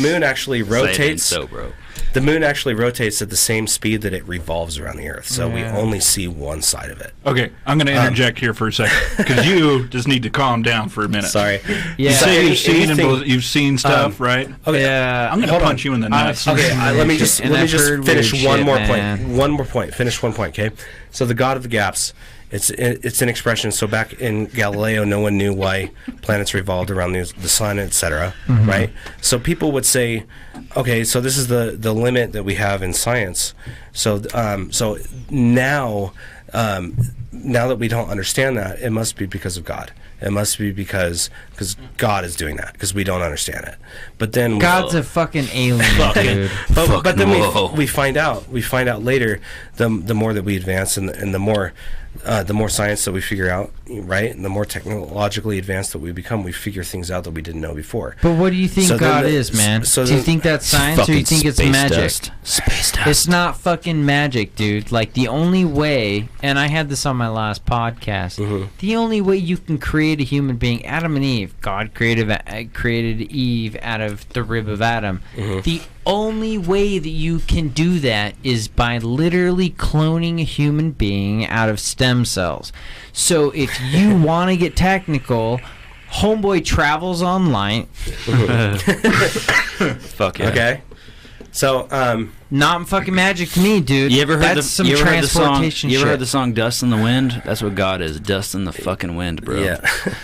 moon actually rotates. So, bro. The moon actually rotates at the same speed that it revolves around the Earth. So we only see one side of it. Okay, I'm going to interject here for a second because you just need to calm down for a minute. Sorry. You say you've seen stuff, right? Okay. Yeah. I'm going to punch you in the nuts. Okay, let me just finish one more point. One more point. Finish one point. Okay. So the God of the Gaps. It's an expression. So back in Galileo, no one knew why planets revolved around the sun, etc. Right? So people would say, okay, so this is the limit that we have in science. So now that we don't understand that, it must be because of God. It must be because God is doing that because we don't understand it. But then God's a fucking alien, dude. But then we find out later the more that we advance and the more science that we figure out, right, and the more technologically advanced that we become, we figure things out that we didn't know before. But what do you think God is, man? Do you think that's science or do you think it's magic? Space dust. It's not fucking magic, dude. Like, the only way, and I had this on my last podcast, the only way you can create a human being, Adam and Eve, God created Eve out of the rib of Adam. The only way that you can do that is by literally cloning a human being out of stem cells. So if you want to get technical, homeboy travels online. Fuck yeah. Okay. So not fucking magic to me, dude. You ever heard That's some transportation You ever shit. heard the song "Dust in the Wind"? That's what God is. Dust in the fucking wind, bro. yeah.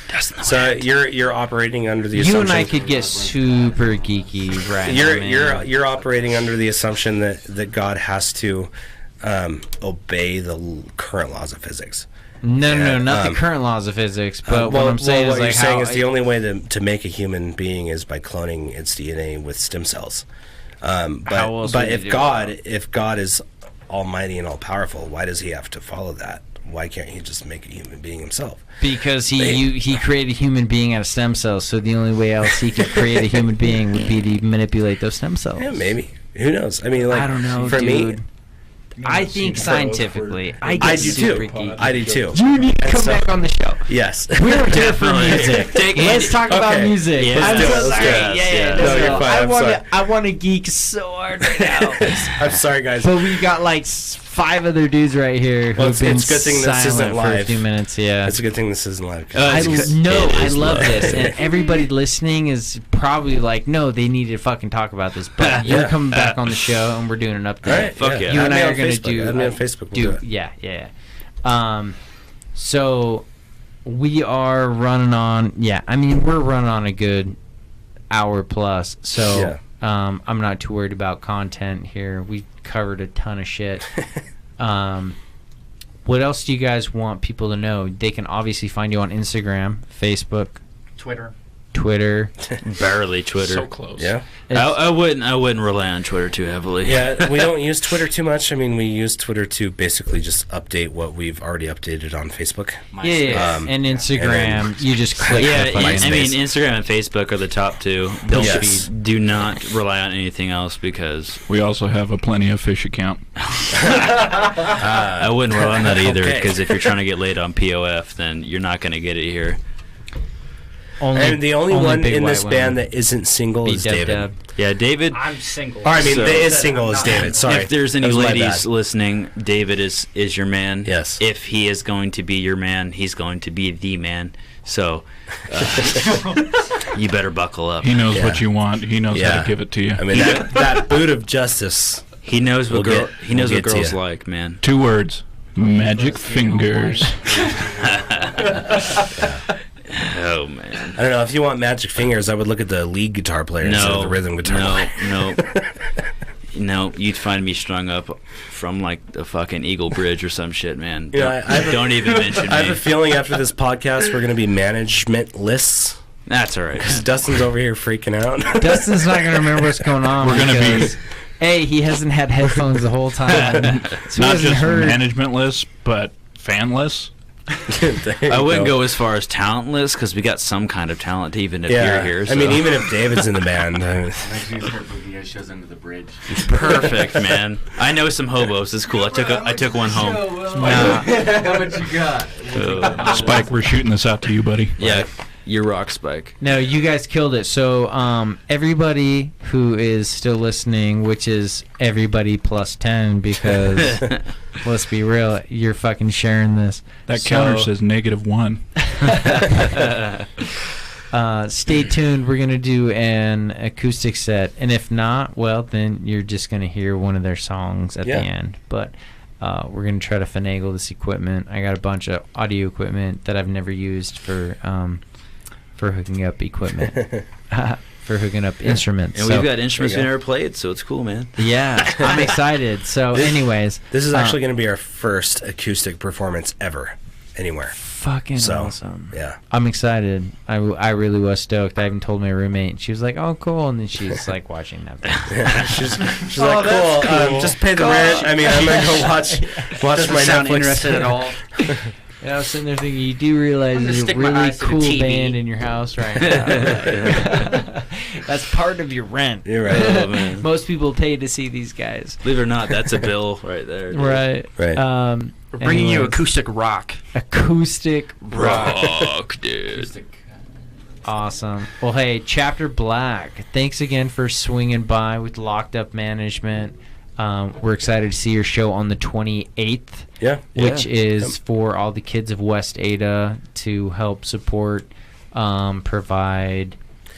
Dust in the So wind. you're operating under the You assumption. and I could get super geeky right now, man. You're operating under the assumption that God has to obey the current laws of physics. No, not the current laws of physics. But what I'm saying is, what like, you're saying how is the only way to make a human being is by cloning its DNA with stem cells. But if God is almighty and all powerful, why does he have to follow that? Why can't he just make a human being himself? Because he created a human being out of stem cells, so the only way else he could create a human being would be to manipulate those stem cells. Yeah, maybe. Who knows? I mean, like, I don't know, for dude. me, I think scientifically, I I get do super too. geeky. I do too. You need to come back on the show. Yes. We're here for music. Let's talk about Okay. music. Yeah, I'm let's do so it, let's sorry. do it. Yeah, No, you're fine. I want to geek so hard right now. I'm sorry, guys. But we got like 5 other dudes right here Well, who've been it's a good thing this isn't silent for a live. few minutes. Yeah. It's a good thing this isn't live. I It is love live. this, and everybody listening is probably like, no, they need to fucking talk about this. But you're coming back on the show, and we're doing an update. All right. Fuck yeah. You and Add me I on are gonna Facebook. do. Add me on Facebook. We'll do it. Yeah. So we are running on. Yeah, I mean we're running on a good hour plus. So I'm not too worried about content here. We covered a ton of shit. What else do you guys want people to know? They can obviously find you on Instagram, Facebook, Twitter. Barely Twitter. So close. Yeah. I wouldn't rely on Twitter too heavily. Yeah, we don't use Twitter too much. I mean, we use Twitter to basically just update what we've already updated on Facebook. Yeah. And Instagram, you just click. Yeah, the button. I mean, Instagram and Facebook are the top two. Yes. Do not rely on anything else because We also have a Plenty of Fish account. I wouldn't rely on that either. Okay. Because if you're trying to get laid on POF, then you're not going to get it here. And the only one big in this white band women. that isn't single is David. Deb. Yeah, David. I'm single. Or, I mean, So- that is single is David. Sorry. If there's any That was my ladies bad. listening, David is your man. Yes. If he is going to be your man, he's going to be the man. So you better buckle up. He knows Yeah. what you want. He knows how Yeah. to give it to you. I mean, that boot of justice. He knows what We'll he knows get what to girls ya. like, man. 2 words. Magic fingers. Oh man. I don't know. If you want magic fingers, I would look at the lead guitar player instead of the rhythm guitar player. No, you'd find me strung up from like the fucking Eagle Bridge or some shit, man. Don't even mention me. I have a feeling after this podcast we're going to be management lists. That's all right. Because Dustin's over here freaking out. Dustin's not going to remember what's going on. We're going to be... A, he hasn't had headphones the whole time. So not just management lists, but fan lists. I wouldn't go as far as talentless because we got some kind of talent even if you're here. So. I mean, even if David's in the band. Shows under the bridge. Perfect, man. I know some hobos. It's cool. I took one home. How much you got? Spike, we're shooting this out to you, buddy. Yeah, you're rock, Spike. No, you guys killed it. So everybody who is still listening, which is everybody plus 10, because let's be real, you're fucking sharing this. That counter says -1. Stay tuned. We're going to do an acoustic set. And if not, well, then you're just going to hear one of their songs at the end. But we're going to try to finagle this equipment. I got a bunch of audio equipment that I've never used for hooking up equipment, for hooking up instruments. And we've got instruments we never played, so it's cool, man. Yeah, I'm excited. So anyways. This is actually going to be our first acoustic performance ever, anywhere. Fucking awesome. Yeah. I'm excited. I really was stoked. I even told my roommate, and she was like, oh, cool. And then she's like watching Netflix. Yeah, she's like, cool. Just pay the rent. I mean, I'm going to go watch my sound Netflix. interested at all. And I was sitting there thinking, you do realize there's a really cool band in your house right now. That's part of your rent. You're right. Oh, man. Most people pay to see these guys. Believe it or not, that's a bill right there. Dude. Right. We're bringing you acoustic rock. Acoustic rock, dude. Awesome. Well, hey, Chapter Black, thanks again for swinging by with Locked Up Management. We're excited to see your show on the 28th, which is for all the kids of West Ada to help support, provide,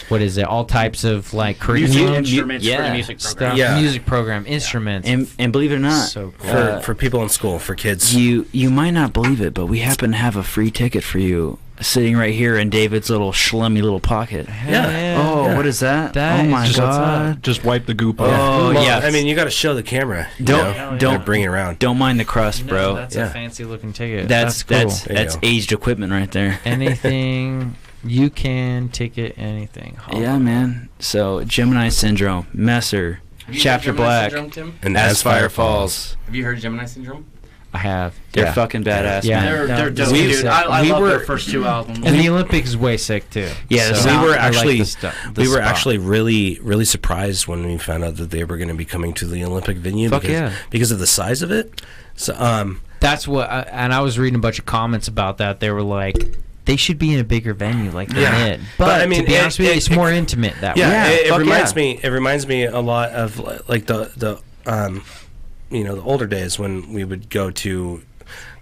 what is it, all types of like curriculum, instruments for the music program. Stuff, music program, instruments. And believe it or not, so cool. For people in school, for kids. You might not believe it, but we happen to have a free ticket for you sitting right here in David's little schlummy little pocket. What is that? Oh my god! Just wipe the goop off. Oh yeah. I mean, you got to show the camera. Don't bring it around. Don't mind the crust, bro. That's a fancy looking ticket. That's cool. That's aged equipment right there. Anything you can ticket anything. Yeah, man. So Gemini Syndrome, Messer, Chapter Black, and As Fire Falls. Have you heard Gemini Syndrome? I have. They're fucking badass, man. They're dope, dude. I love their first two albums. And the Olympics is way sick too. Yeah, so we were actually spot. actually really surprised when we found out that they were going to be coming to the Olympic venue because of the size of it. So that's what. And I was reading a bunch of comments about that. They were like, they should be in a bigger venue like they did. But I mean, to be honest with you, it's more intimate that way. Yeah, it reminds me a lot of like the the older days when we would go to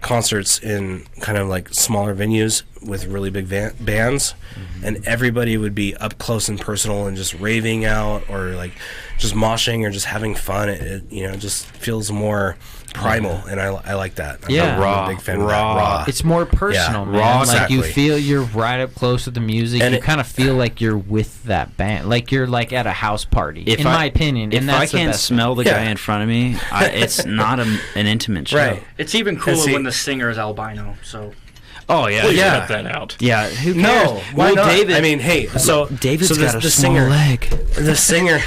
concerts in kind of like smaller venues with really big bands, and everybody would be up close and personal and just raving out or like just moshing or just having fun. It just feels more primal, and I like that. I'm a big fan of that. Raw. It's more personal, man. Raw, like you feel you're right up close with the music, and you kind of feel like you're with that band, like you're like at a house party. In my opinion, if I can't smell the guy in front of me, it's not an intimate show. Right. It's even cooler when the singer is albino. So. Oh yeah, please cut that out. Yeah, who cares? No, why not? David. I mean, hey, David's got a small leg. The singer,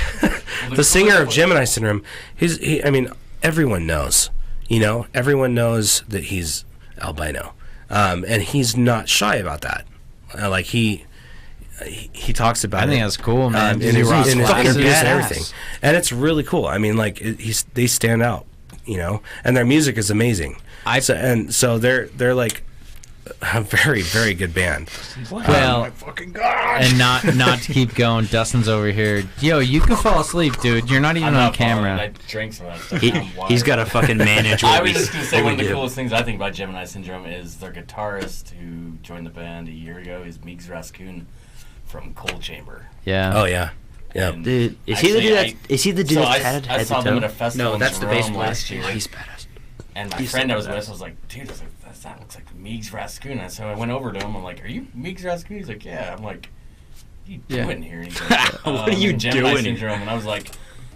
the singer of Gemini Syndrome. I mean, everyone knows. Everyone knows that he's albino, and he's not shy about that. Like he talks about it. I think that's cool, man. In his interviews and everything, and it's really cool. I mean, like they stand out, and their music is amazing. So they're like a very, very good band. Well, my fucking God. And not to keep going, Dustin's over here. Yo, you can fall asleep, dude. You're not even on camera. I drank some of that stuff. He's got to fucking manage what I was just going to say one of the coolest things I think about Gemini Syndrome is their guitarist who joined the band a year ago is Meeks Rascoon from Cold Chamber. Yeah. Oh, yeah. Yeah. Dude, is he the dude that's tatted head I to saw them toe? at a festival No, that's in the Jerome bass player. last year. He's badass. And my friend I was with, I was like, dude, that looks like Meigs Rascuna. So I went over to him. I'm like, are you Meigs Rascuna? He's like, yeah. I'm like, what are you doing here? And he's like, What are you Gemini doing? Syndrome. And I was like,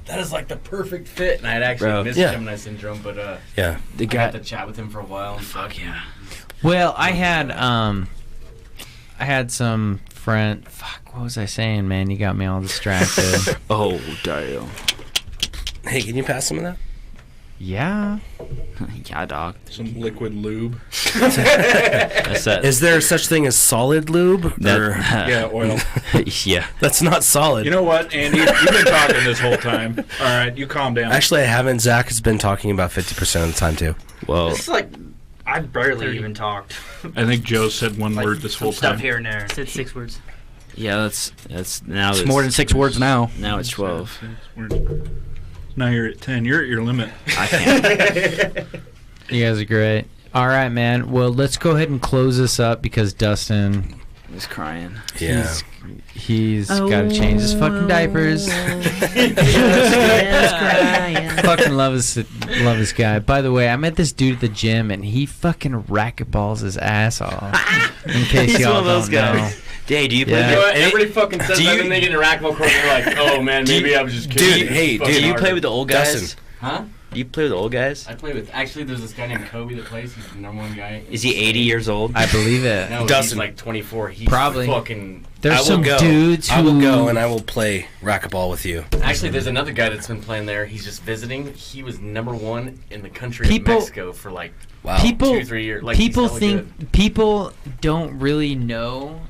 that is like the perfect fit. And I had actually missed Gemini Syndrome, but Yeah. I got to chat with him for a while. And Fuck yeah. Well, I had some friend. Fuck, what was I saying, man? You got me all distracted. Oh, damn. Hey, can you pass some of that? Yeah. Yeah, dog. Some liquid lube. That's that. Is there such thing as solid lube? Or- Yeah, oil. Yeah. That's not solid. You know what, Andy? You've been talking this whole time. All right, you calm down. Actually, I haven't. Zach has been talking about 50% of the time, too. Well, It's like I barely even talked. I think Joe said one word this whole Stuff time. here and there. Said 6 words. yeah, that's now. It's more than 6 words now. Now it's 12. Now you're at 10. You're at your limit. I can't. You guys are great. All right, man. Well, let's go ahead and close this up because Dustin, He's crying. Yeah. he's got to change his fucking diapers. Fucking love this guy. By the way, I met this dude at the gym and he fucking racquetballs his ass off. In case He's y'all one of those don't know. guys. Hey, do you play? Yeah. You know what? Everybody fucking says Do that, you- and they get in a racquetball court, and they're like, oh, man, maybe I was just kidding. Dude, hey, Fucking dude, Do you hard. play with the old guys? Dustin. Huh? Do you play with the old guys? I play with, actually, there's this guy named Kobe that plays. He's the number one guy. Is he 80 years old? I believe it. No, Dustin. he's like 24. He's Probably. fucking... I There's will some go. dudes who I will go and I will play racquetball with you. Actually, there's another guy that's been playing there. He's just visiting. He was number one in the country People- of Mexico for like Wow. people 2-3 years. Like, he's people hella think good. people don't really know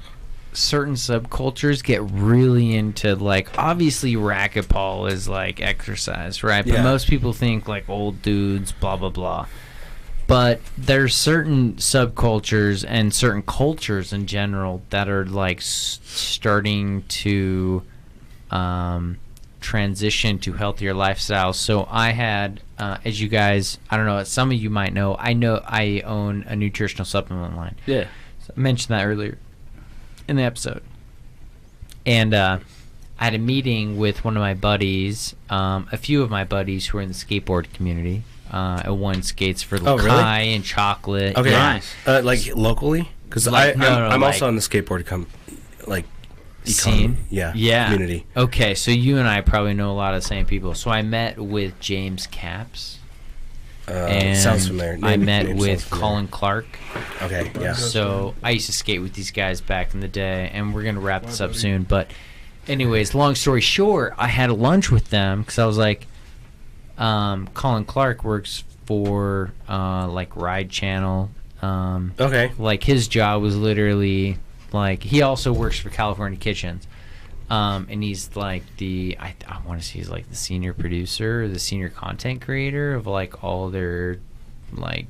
certain subcultures get really into, like, obviously racquetball is like exercise, right? But Yeah. most people think like old dudes, blah blah blah. But there's certain subcultures and certain cultures in general that are like starting to transition to healthier lifestyles. So I had, as you guys, I don't know, some of you might know, I own a nutritional supplement line. Yeah. So I mentioned that earlier in the episode. And I had a meeting with one of my buddies, a few of my buddies who are in the skateboard community. One skates for Oh, really? Lakai and Chocolate. Okay. Yeah. Like locally? Because Like- no, I'm like- also on the skateboard like Scene? Yeah. Yeah. Community. Okay, so you and I probably know a lot of the same people. So I met with James Caps. And Sounds familiar. I Name met sounds with familiar. Colin Clark. Okay. Yeah. So I used to skate with these guys back in the day, and we're gonna wrap this up soon. But, anyways, long story short, I had a lunch with them because I was like, Colin Clark works for like Ride Channel. Okay. Like his job was literally like he also works for California Kitchens. And he's like I want to say he's like the senior producer, or the senior content creator of like all their like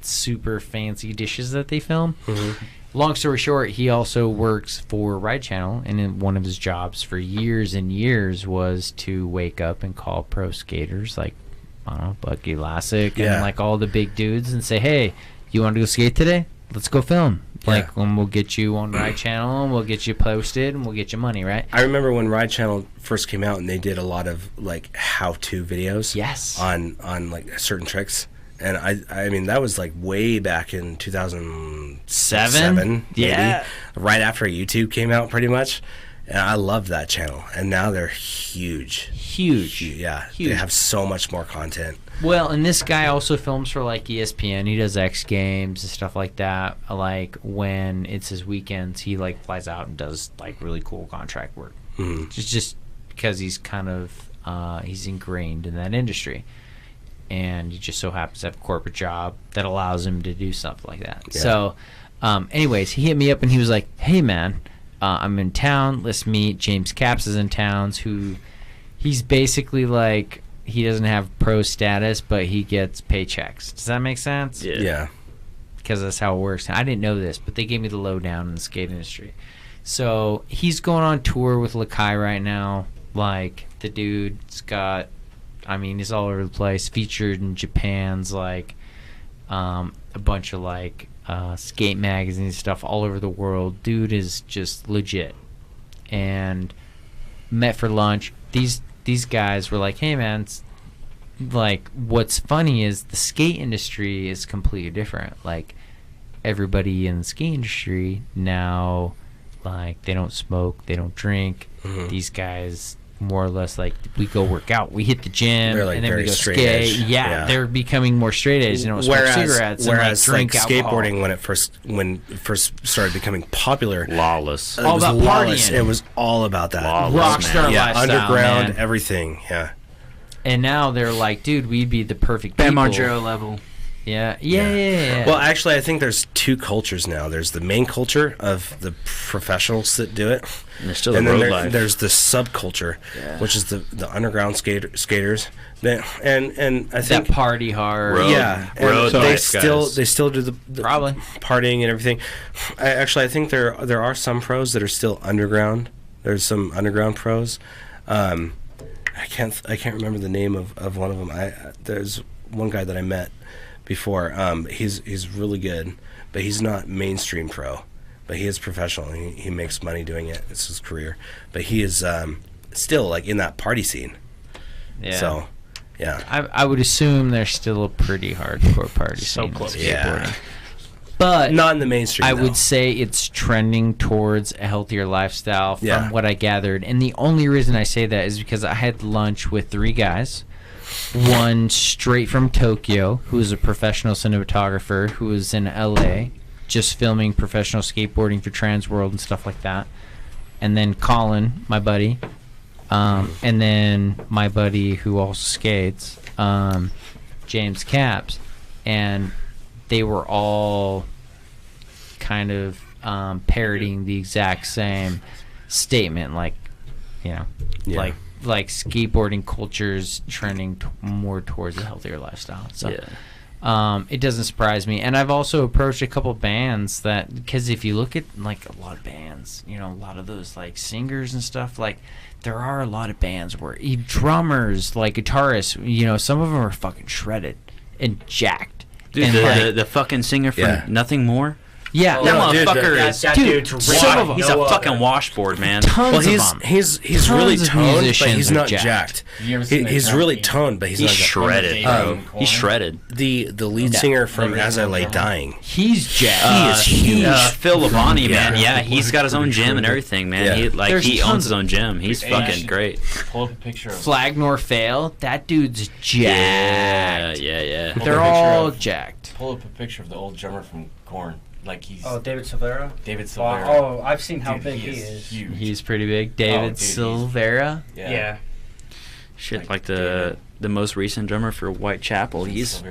super fancy dishes that they film. Mm-hmm. Long story short, he also works for Ride Channel, and in one of his jobs for years and years was to wake up and call pro skaters like, I don't know, Bucky Lassick Yeah. and like all the big dudes and say, hey, you want to go skate today? Let's go film. Like, Yeah. and we'll get you on Ride Channel, and we'll get you posted, and we'll get you money, right? I remember when Ride Channel first came out, and they did a lot of like how-to videos. Yes. On like certain tricks, and I mean that was like way back in 2007. maybe, Yeah. right after YouTube came out, pretty much. And I loved that channel, and now they're huge. Huge. Yeah, Huge. they have so much more content. Well, and this guy also films for like ESPN. He does X Games and stuff like that. Like when it's his weekends, he like flies out and does like really cool contract work. Mhm. Just because he's kind of he's ingrained in that industry, and he just so happens to have a corporate job that allows him to do stuff like that. Yeah. So, anyways, he hit me up and he was like, "Hey, man, I'm in town. Let's meet." James Caps is in town. He's basically like, he doesn't have pro status, but he gets paychecks. Does that make sense? Yeah. Because that's how it works. I didn't know this, but they gave me the lowdown in the skate industry. So he's going on tour with Lakai right now. Like, the dude's got, I mean, he's all over the place. Featured in Japan's, like, a bunch of, like, skate magazines and stuff all over the world. Dude is just legit. And met for lunch. These guys were like, hey, man, like what's funny is the skate industry is completely different. Like everybody in the skate industry now, like they don't smoke, they don't drink. These guys more or less like we go work out, we hit the gym, like and then we go straight skate. edge. Yeah, they're becoming more straight edge. You know, smoke cigarettes whereas and like drink like alcohol. skateboarding when it first started becoming popular, Lawless. it All was about lawless. partying. It was all about that. Lawless, Rockstar man. Yeah, lifestyle, underground, man. everything. Yeah. And now they're like, dude, we'd be the perfect Bam people. Margera level. Yeah. Well, actually, I think there's two cultures now. There's the main culture of the professionals that do it, And there's still the and then road life. there's the subculture, which is the underground skaters. And I that think party hard. Road. yeah, and Road they life still guys. they still do the Probably. partying and everything. I think there are some pros that are still underground. There's some underground pros. I can't remember the name of one of them. There's one guy that I met before. He's really good, but he's not mainstream pro. But he is professional. He makes money doing it. It's his career. But he is still like in that party scene. Yeah. So, yeah. I would assume there's still a pretty hardcore party So scene in close. skateboarding. But Not in the mainstream. I though. would say it's trending towards a healthier lifestyle from Yeah. what I gathered. And the only reason I say that is because I had lunch with 3 guys. One straight from Tokyo, who is a professional cinematographer, who is in LA, just filming professional skateboarding for Trans World and stuff like that. And then Colin, my buddy. And then my buddy who also skates, James Caps. And they were all kind of parroting the exact same statement, like, you know, Yeah. like skateboarding culture's trending more towards a healthier lifestyle. So it doesn't surprise me. And I've also approached a couple bands that, because if you look at like a lot of bands, you know, a lot of those like singers and stuff, like there are a lot of bands where drummers, like guitarists, you know, some of them are fucking shredded and jacked. Dude, And the fucking singer from Yeah. Nothing More. yeah, That dude, motherfucker is that dude, dude's some of them. he's a fucking washboard, man. tons Well, of them. he's Tons really of toned, but musicians he's are not jacked. jacked. You ever seen the He's drum really team? toned, but he's He's not jacked. shredded, Um, bro. He's shredded. The lead Yeah. singer from As I Lay Dying. He's jacked. He is huge. Phil Labonte, man. Yeah. Yeah, he's got his own gym and everything, man. Yeah. He There's he tons owns his of- own gym. He's Hey, fucking actually- great. Pull up a picture of Flag nor fail. That dude's Yeah, jacked. yeah. Pull They're up a picture all of- jacked. Pull up a picture of the old drummer from Korn. Like he's David Silvera. David Oh, Silvera. I've seen how Dude, big he is. Huge. He's pretty big. David dude, he's- Silvera. Yeah. Shit, like the most recent drummer for Whitechapel. He's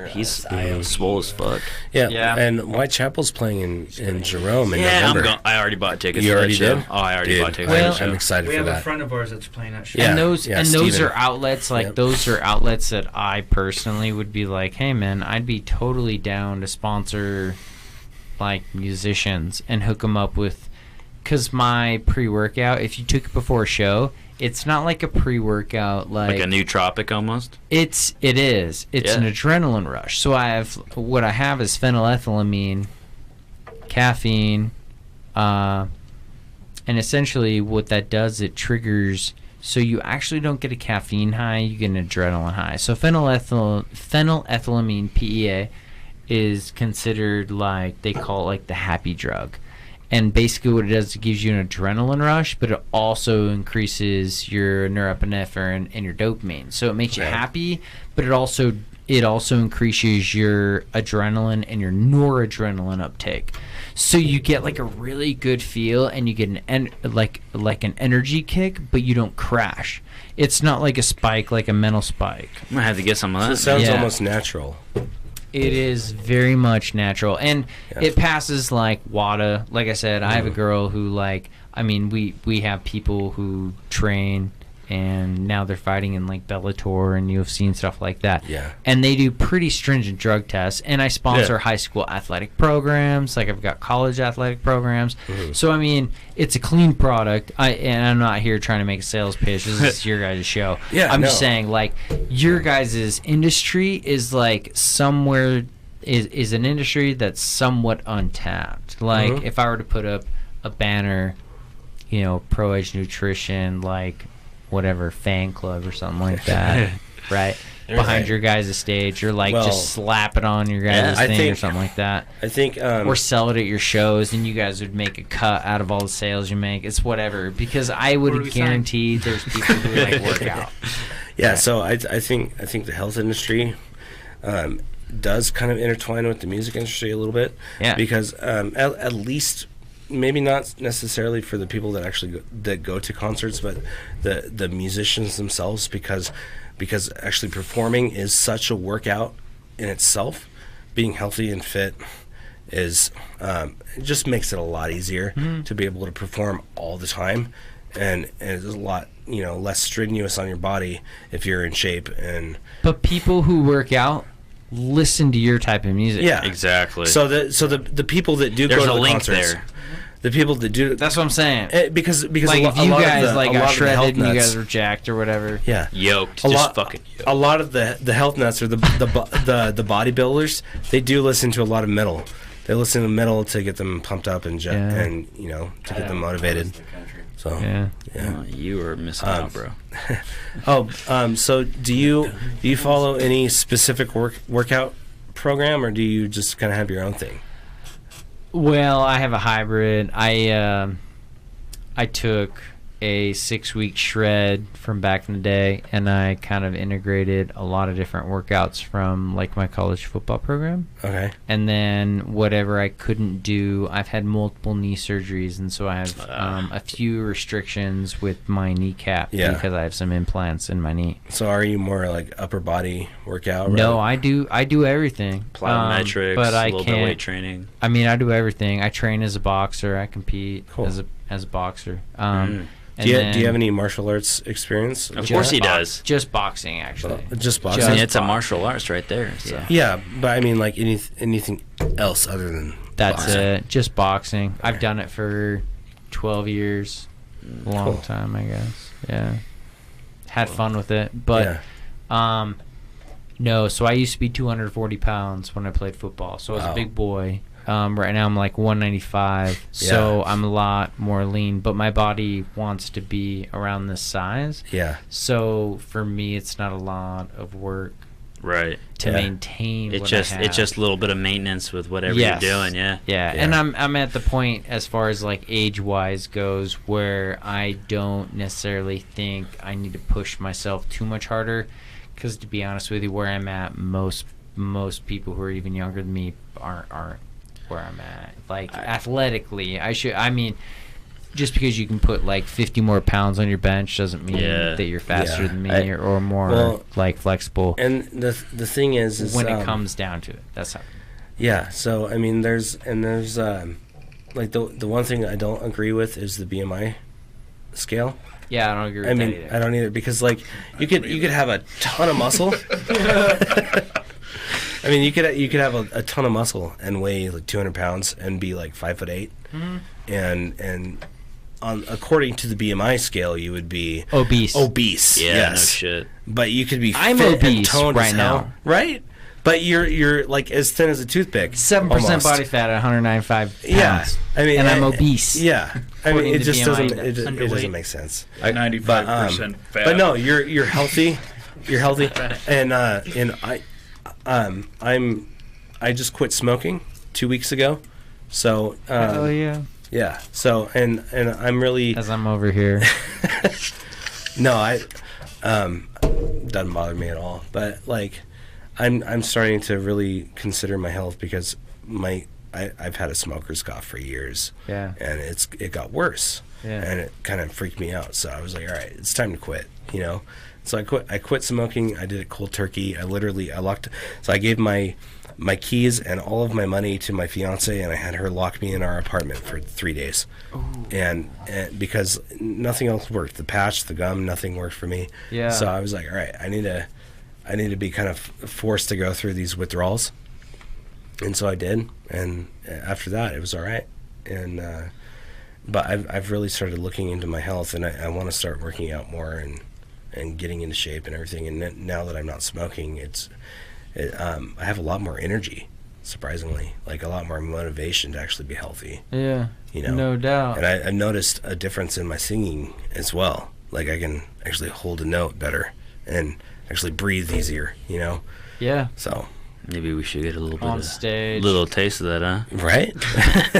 swole as fuck. Yeah. Yeah. And Whitechapel's playing in Jerome in Yeah, November. I already bought tickets. You for that already show. did? Oh, I already Dude, bought tickets. Well, for that I'm show. excited We for have a that. friend of ours that's playing that show. Yeah. And those Steven. are outlets like Yep. those are outlets that I personally would be like, hey man, I'd be totally down to sponsor like musicians and hook them up with, because my pre-workout, if you took it before a show, it's not like a pre-workout Like a nootropic almost. It is. It's an Yeah. adrenaline rush. So I have is phenylethylamine, caffeine, and essentially what that does, it triggers. So you actually don't get a caffeine high, you get an adrenaline high. So phenylethylamine, PEA, is considered like, they call it like the happy drug. And basically what it does, it gives you an adrenaline rush, but it also increases your norepinephrine and your dopamine. So it makes you happy, but it also increases your adrenaline and your noradrenaline uptake. So you get like a really good feel, and you get like an energy kick, but you don't crash. It's not like a spike, like a mental spike. I'm gonna have to get some of So that. it sounds Yeah. almost natural. It is very much natural, and it passes like WADA. Like I said, I have a girl who we have people who train, and now they're fighting in like Bellator and UFC and stuff like that. Yeah. And they do pretty stringent drug tests, and I sponsor Yeah. high school athletic programs. Like I've got college athletic programs. So I mean, it's a clean product. And I'm not here trying to make a sales pitch. This is your guys' show. Yeah, I'm no. just saying, like, your guys' industry is like somewhere is an industry that's somewhat untapped. Like if I were to put up a banner, you know, Pro Edge Nutrition, like whatever fan club or something like that, right? behind your guys' stage, or like just slap it on your guys' thing or something like that. I think, or sell it at your shows, and you guys would make a cut out of all the sales you make. It's whatever, because I would guarantee there's people who like work out. Yeah, so I think the health industry does kind of intertwine with the music industry a little bit. Yeah. Because at least, maybe not necessarily for the people that actually go to concerts, but the musicians themselves, because actually performing is such a workout in itself. Being healthy and fit is it just makes it a lot easier to be able to perform all the time, and it's a lot less strenuous on your body if you're in shape. But people who work out listen to your type of music. Yeah, exactly. So the people that do There's go to a the link concerts, there. The people that do, that's what I'm saying. Because like if you lot guys of the, like a got lot of the health shredded and you nuts, guys were jacked or whatever. Yeah, yoked, fucking yoked. A lot of the health nuts or the bodybuilders, they do listen to a lot of metal. They listen to metal to get them pumped up and to get them motivated. So yeah. Well, you were missing out, bro. So do you follow any specific workout program, or do you just kind of have your own thing? Well, I have a hybrid. I took a 6-week shred from back in the day, and I kind of integrated a lot of different workouts from like my college football program. Okay. And then whatever I couldn't do, I've had multiple knee surgeries, and so I have a few restrictions with my kneecap because I have some implants in my knee. So are you more like upper body workout? No, I do everything. Plyometrics, but I a little bit of weight training. I mean, I do everything. I train as a boxer. I compete cool. as a boxer. Do you have any martial arts experience? Of course he does. Just boxing, actually. Just boxing. I mean, it's a martial arts right there. So. Yeah, but I mean, like anything else other than that's boxing. it. Just boxing. Okay. I've done it for 12 years. A long time, I guess. Yeah. Had fun with it, but no. So I used to be 240 pounds when I played football. So I was a big boy. Right now I'm like 195, so I'm a lot more lean, but my body wants to be around this size. Yeah. So for me, it's not a lot of work. Right. To maintain. It's just a little bit of maintenance with whatever you're doing. Yeah. And I'm at the point as far as like age wise goes where I don't necessarily think I need to push myself too much harder, because to be honest with you, where I'm at, most people who are even younger than me aren't where I'm at. Like athletically, just because you can put like 50 more pounds on your bench doesn't mean that you're faster than me or more like flexible. And the thing is when it comes down to it, that's how. Yeah. So I mean, there's like the one thing I don't agree with is the BMI scale. Yeah, I don't agree with that either. I don't either, because like you could have a ton of muscle. I mean, you could have a ton of muscle and weigh like 200 pounds and be like 5'8", and according to the BMI scale, you would be obese. Yeah, yes. No shit. But you could be I'm fit obese and toned right as hell, now, right? But you're like as thin as a toothpick. 7% body fat at 195 pounds. Yeah, I mean, and I'm obese. Yeah, I mean, it just BMI, doesn't. It doesn't make sense. 95% fat. But no, you're healthy. You're healthy, and I just quit smoking 2 weeks ago. So oh yeah. Yeah. So and I'm really, as I'm over here. No, doesn't bother me at all. But like, I'm starting to really consider my health, because I've had a smoker's cough for years. Yeah. And it got worse. Yeah. And it kind of freaked me out. So I was like, all right, it's time to quit. So I quit smoking. I did it cold turkey. I locked. So I gave my keys and all of my money to my fiance, and I had her lock me in our apartment for 3 days. And because nothing else worked, the patch, the gum, nothing worked for me. Yeah. So I was like, all right, I need to be kind of forced to go through these withdrawals. And so I did, and after that, it was all right. And but I've really started looking into my health, and I want to start working out more and getting into shape and everything. And now that I'm not smoking, I have a lot more energy, surprisingly, like a lot more motivation to actually be healthy. Yeah. No doubt. And I've noticed a difference in my singing as well. Like I can actually hold a note better, and actually breathe easier, you know. Yeah. So Maybe we should get a little bit On of stage. little taste of that, huh? right.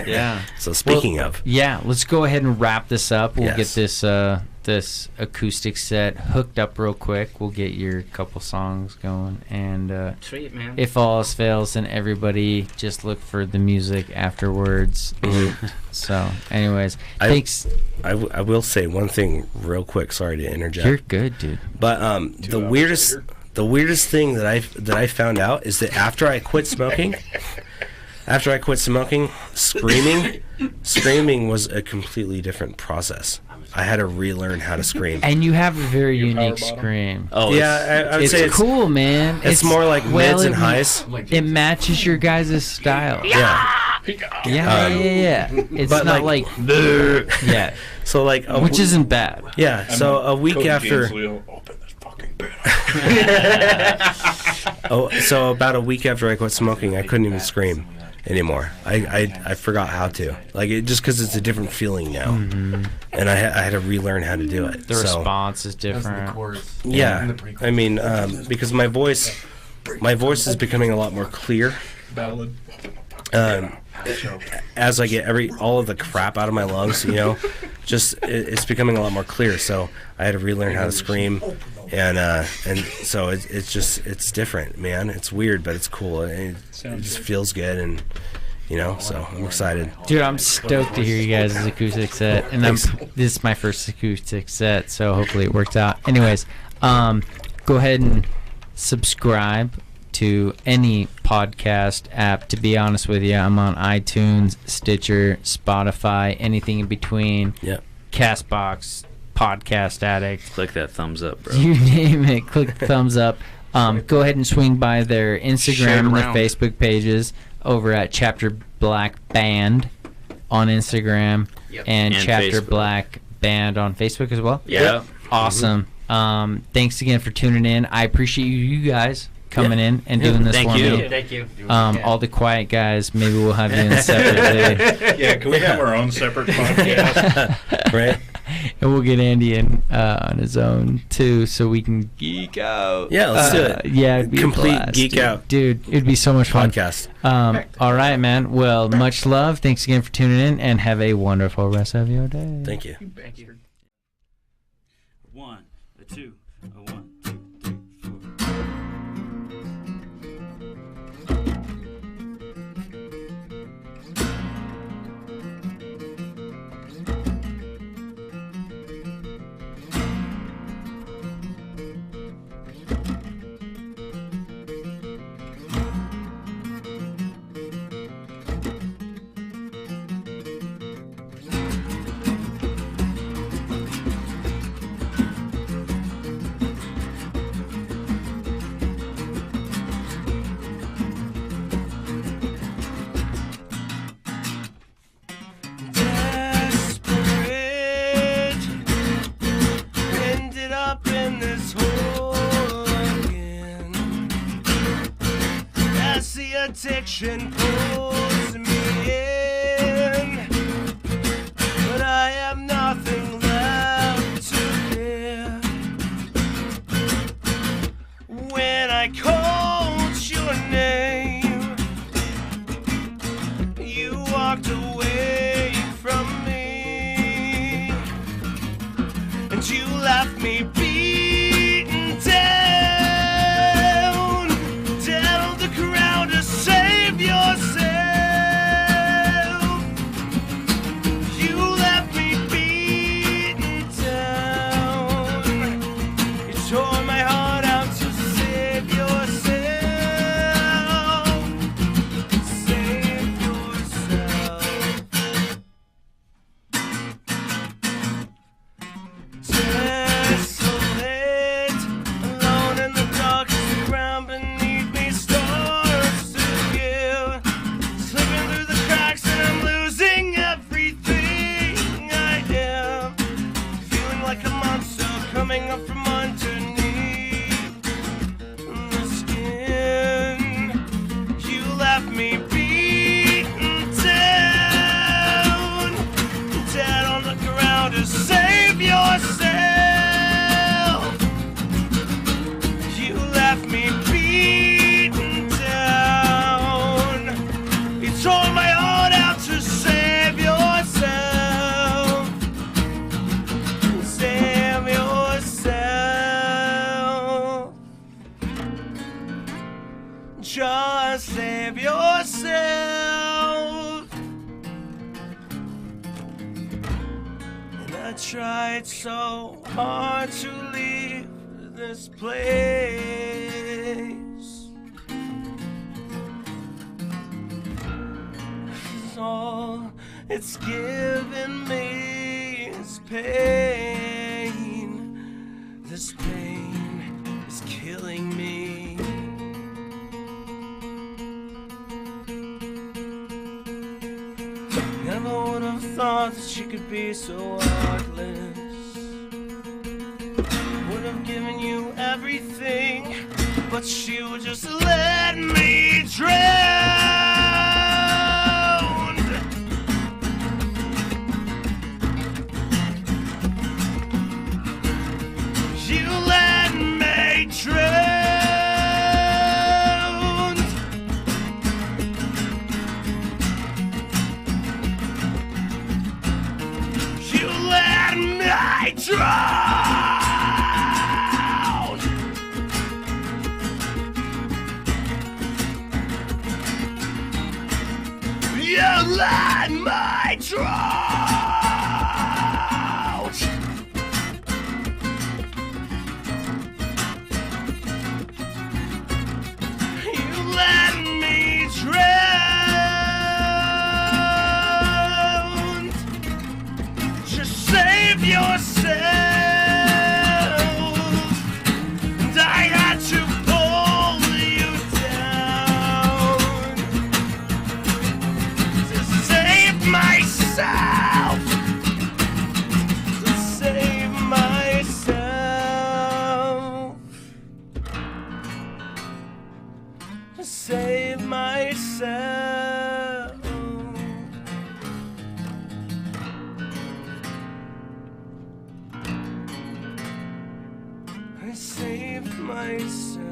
Yeah. So speaking of, Yeah, let's go ahead and wrap this up. We'll Yes. get this acoustic set hooked up real quick. We'll get your couple songs going, and Sweet, man. if all else fails, then everybody just look for the music afterwards. So, anyways, I- thanks. I will say one thing real quick. Sorry to interject. You're good, dude. But the weirdest thing that I found out is that after I quit smoking, screaming was a completely different process. I had to relearn how to scream. And you have a very unique scream. Oh, Yeah, I would It's say cool, man. It's more like mids and highs. It matches your guys' style. Yeah. Yeah. It's But not like- like yeah, So like, which isn't bad. yeah. So a week after. Open this fucking bin. Oh, so about a week after I quit smoking, I couldn't even scream anymore. I forgot how to. Like, just because it's a different feeling now, and I had to relearn how to do it. The so, response is different. yeah, I mean, because my voice is becoming a lot more clear. As I get all of the crap out of my lungs, you know, it's becoming a lot more clear. So I had to relearn how to scream, and so it's different, man. It's weird, but it's cool. It just feels good, and you know, so I'm excited. Dude, I'm stoked to hear you guys' acoustic set, and this is my first acoustic set, so hopefully it works out. Anyways, go ahead and subscribe to any podcast app. To be honest with you, I'm on iTunes, Stitcher, Spotify, anything in between. Yep. Castbox, Podcast Addict. click that thumbs up, bro. You name it. Click the thumbs up. Go ahead and swing by their Share it Instagram and their around. Facebook pages over at Chapter Black Band on Instagram and And Chapter Facebook. Black Band on Facebook as well. Yeah. Awesome. Thanks again for tuning in. I appreciate you guys coming in and doing this Thank for you. me. Thank you. All the quiet guys, maybe we'll have you in separately. Yeah, can we have our own separate podcast? Right? And we'll get Andy in on his own too, so we can geek out. Yeah, let's do it. Yeah, it'd be a Complete blast, geek dude. out dude. It'd be so much fun. podcast. All right, man. Well, much love. Thanks again for tuning in, and have a wonderful rest of your day. Thank you. Thank you. 1, a 2, a 1, 2, 3, 4. Ended up in this hole again. As the addiction pulls me in, but I have nothing left to give. When I called your name, you walked away from me, and you left me beaten down the ground to save yourself. just save yourself. And I tried so hard to leave this place. 'Cause all it's given me is pain. This pain is killing me. Never would have thought that she could be so heartless. Would have given you everything, but she would just let me drown. You let me drown. You let me drown. You let me drown. You let me drown. Just save yourself. And I had to pull you down to save myself. To save myself. To save myself. I saved myself.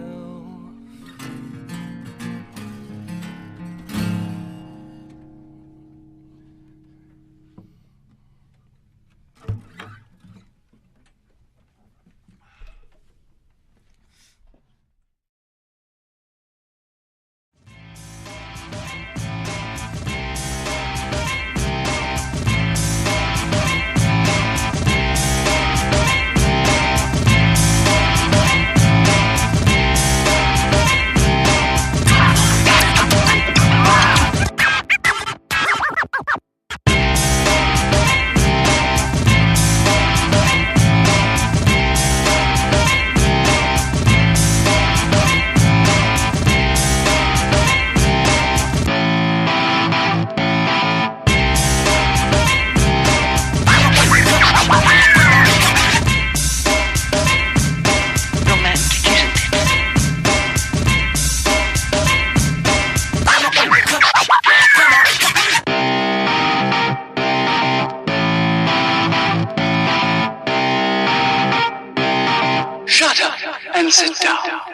Shut up and sit down.